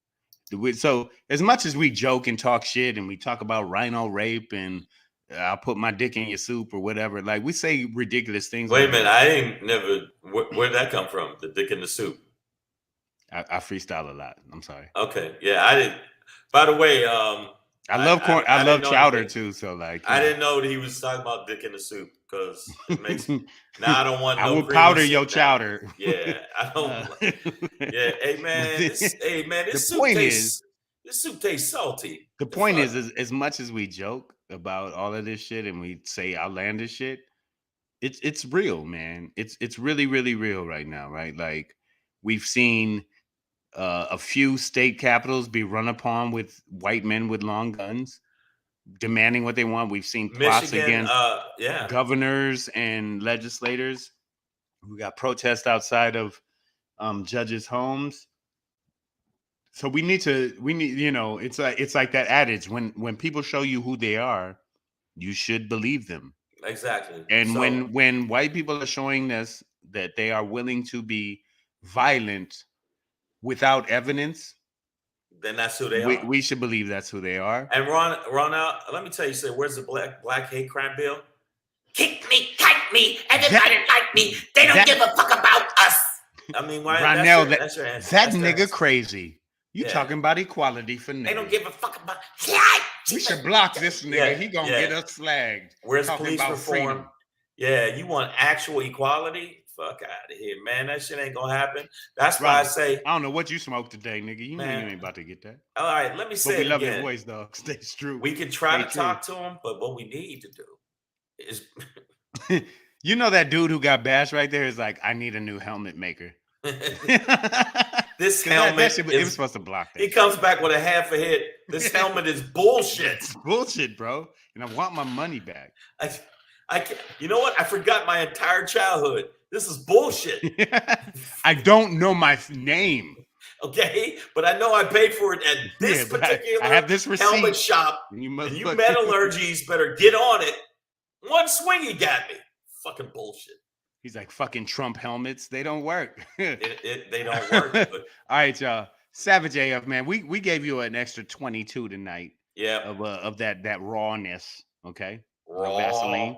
Speaker 1: So as much as we joke and talk shit and we talk about rhino rape and I'll put my dick in your soup or whatever, like we say ridiculous things.
Speaker 2: Wait a minute, I ain't never. Where'd that come from? The dick in the soup.
Speaker 1: I freestyle a lot. I'm sorry.
Speaker 2: Okay, yeah, I didn't. By the way,
Speaker 1: I love corn. I love chowder too. So like,
Speaker 2: I didn't know that he was talking about dick in the soup because it makes now I don't want.
Speaker 1: I will powder your chowder.
Speaker 2: Yeah, I don't. Yeah, hey man, this soup tastes salty.
Speaker 1: The point is, as much as we joke about all of this shit and we say outlandish shit, it's real, man. It's really, really real right now, right? Like we've seen a few state capitals be run upon with white men with long guns demanding what they want. We've seen plots against governors and legislators. We got protests outside of judges' homes. So we need, you know, it's like that adage, when people show you who they are, you should believe them.
Speaker 2: Exactly.
Speaker 1: And so, when white people are showing us that they are willing to be violent without evidence,
Speaker 2: then that's who they are.
Speaker 1: We should believe that's who they are.
Speaker 2: And Ron, let me tell you, where's the black hate crime bill? Kick me, kite me, everybody like me. They don't give a fuck about us. I mean, why?
Speaker 1: Ronell,
Speaker 2: that's your answer.
Speaker 1: That nigga crazy. You talking about equality for niggas.
Speaker 2: They don't give a fuck about.
Speaker 1: We should block this nigga. He gonna get us flagged.
Speaker 2: Where's police reform? Freedom. Yeah, you want actual equality? Fuck out of here, man. That shit ain't gonna happen. That's why I say
Speaker 1: I don't know what you smoked today, nigga. You know you ain't about to get that.
Speaker 2: All right, let me say it again.
Speaker 1: Love your voice, dog. Stay true.
Speaker 2: We can try to talk to him, but what we need to do is
Speaker 1: you know that dude who got bashed right there is like, I need a new helmet maker.
Speaker 2: This helmet
Speaker 1: it was supposed to block that.
Speaker 2: He comes back with a half a hit. This helmet is bullshit.
Speaker 1: It's bullshit, bro. And I want my money back.
Speaker 2: I can't, you know what? I forgot my entire childhood. This is bullshit.
Speaker 1: I don't know my name.
Speaker 2: Okay, but I know I paid for it at this particular
Speaker 1: I have this
Speaker 2: helmet shop. And you metallurgies better get on it. One swing you got me. Fucking bullshit.
Speaker 1: He's like, fucking Trump helmets. They don't work.
Speaker 2: They don't work. But.
Speaker 1: All right, y'all. Savage AF, man. We gave you an extra 22 tonight.
Speaker 2: Yeah.
Speaker 1: Of that rawness. Okay.
Speaker 2: Raw.
Speaker 1: Gasoline.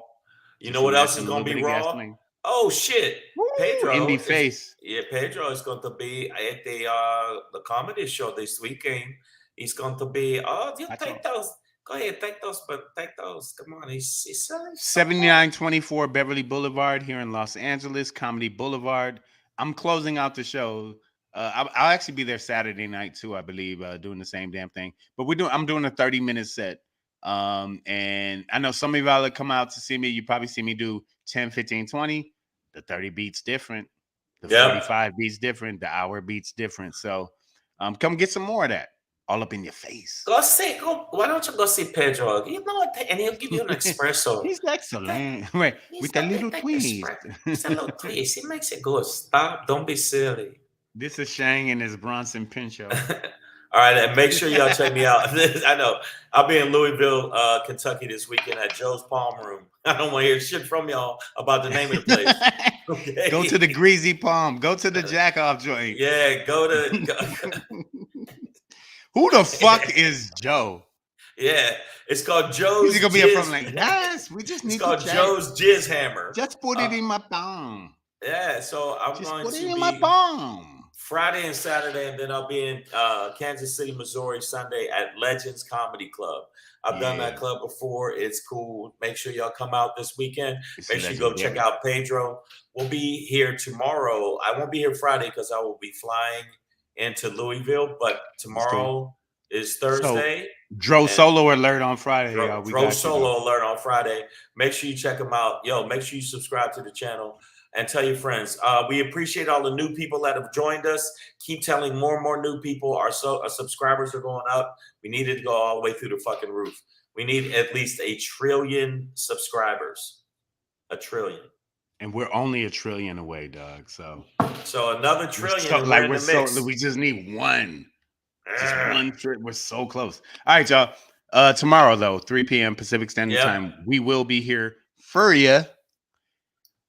Speaker 2: You know what else is gonna be raw? Gasoline. Oh shit.
Speaker 1: Woo!
Speaker 2: Pedro.
Speaker 1: Indie face.
Speaker 2: Yeah, Pedro is going to be at the comedy show this weekend. He's going to be, you take those. Go ahead, take those, but take those. Come on, he's
Speaker 1: 7924 Beverly Boulevard here in Los Angeles, Comedy Boulevard. I'm closing out the show. I'll actually be there Saturday night too, I believe, doing the same damn thing. But I'm doing a 30-minute set. And I know some of y'all that come out to see me, you probably see me do 10, 15, 20. The 30 beats different. The 45 beats different. The hour beats different. So come get some more of that. All up in your face.
Speaker 2: Why don't you go see Pedro? You know what? And he'll give you an espresso.
Speaker 1: He's excellent. Right. With a little twist.
Speaker 2: It's a little twist. He makes it good. Stop. Don't be silly.
Speaker 1: This is Shang and his Bronson Pinchot.
Speaker 2: All right. And make sure y'all check me out. I know. I'll be in Louisville, Kentucky this weekend at Joe's Palm Room. I don't want to hear shit from y'all about the name of the place. Okay?
Speaker 1: Go to the Greasy Palm. Go to the Jack Off joint.
Speaker 2: Yeah. Go.
Speaker 1: Who the fuck is Joe?
Speaker 2: Yeah, it's called Joe's.
Speaker 1: He's gonna be up from like, yes, we just need.
Speaker 2: It's called Joe's Jizz Hammer.
Speaker 1: Just put it in my palm.
Speaker 2: Yeah, so I'm
Speaker 1: just
Speaker 2: going
Speaker 1: put
Speaker 2: to
Speaker 1: it in
Speaker 2: be
Speaker 1: my palm
Speaker 2: Friday and Saturday, and then I'll be in Kansas City, Missouri Sunday at Legends Comedy Club. I've done that club before. It's cool. Make sure y'all come out this weekend. Make sure you go check out Pedro. We'll be here tomorrow. I won't be here Friday because I will be flying into Louisville, but tomorrow is Thursday.
Speaker 1: So, Dro Solo alert on Friday.
Speaker 2: Dro Solo alert on Friday. Make sure you check them out. Make sure you subscribe to the channel. and tell your friends. We appreciate all the new people that have joined us. Keep telling more and more new people. Our subscribers are going up. We need it to go all the way through the fucking roof. We need at least 1 trillion subscribers. 1 trillion.
Speaker 1: And we're only 1 trillion away, dog. So
Speaker 2: another trillion.
Speaker 1: We just need one. Just one trip. We're so close. All right, y'all. Tomorrow, though, 3 p.m. Pacific Standard Time, we will be here for you.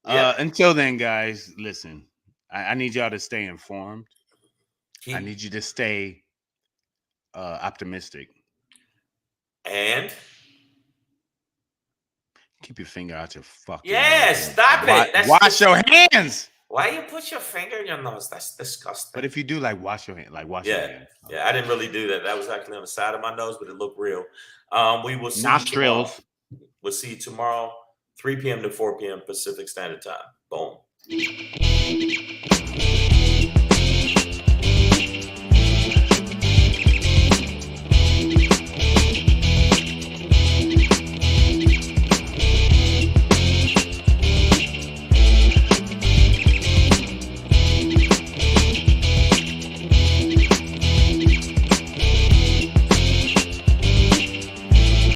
Speaker 1: Until then, guys, listen. I need y'all to stay informed. I need you to stay optimistic.
Speaker 2: And
Speaker 1: keep your finger out your fucking
Speaker 2: nose. Stop it.
Speaker 1: Wash your hands.
Speaker 2: Why you put your finger in your nose? That's disgusting.
Speaker 1: But if you do, like, wash your hand, your hands.
Speaker 2: Yeah, I didn't really do that. That was actually on the side of my nose, but it looked real. We will see
Speaker 1: nostrils.
Speaker 2: We'll see you tomorrow, 3 p.m. to 4 p.m. Pacific Standard Time. Boom.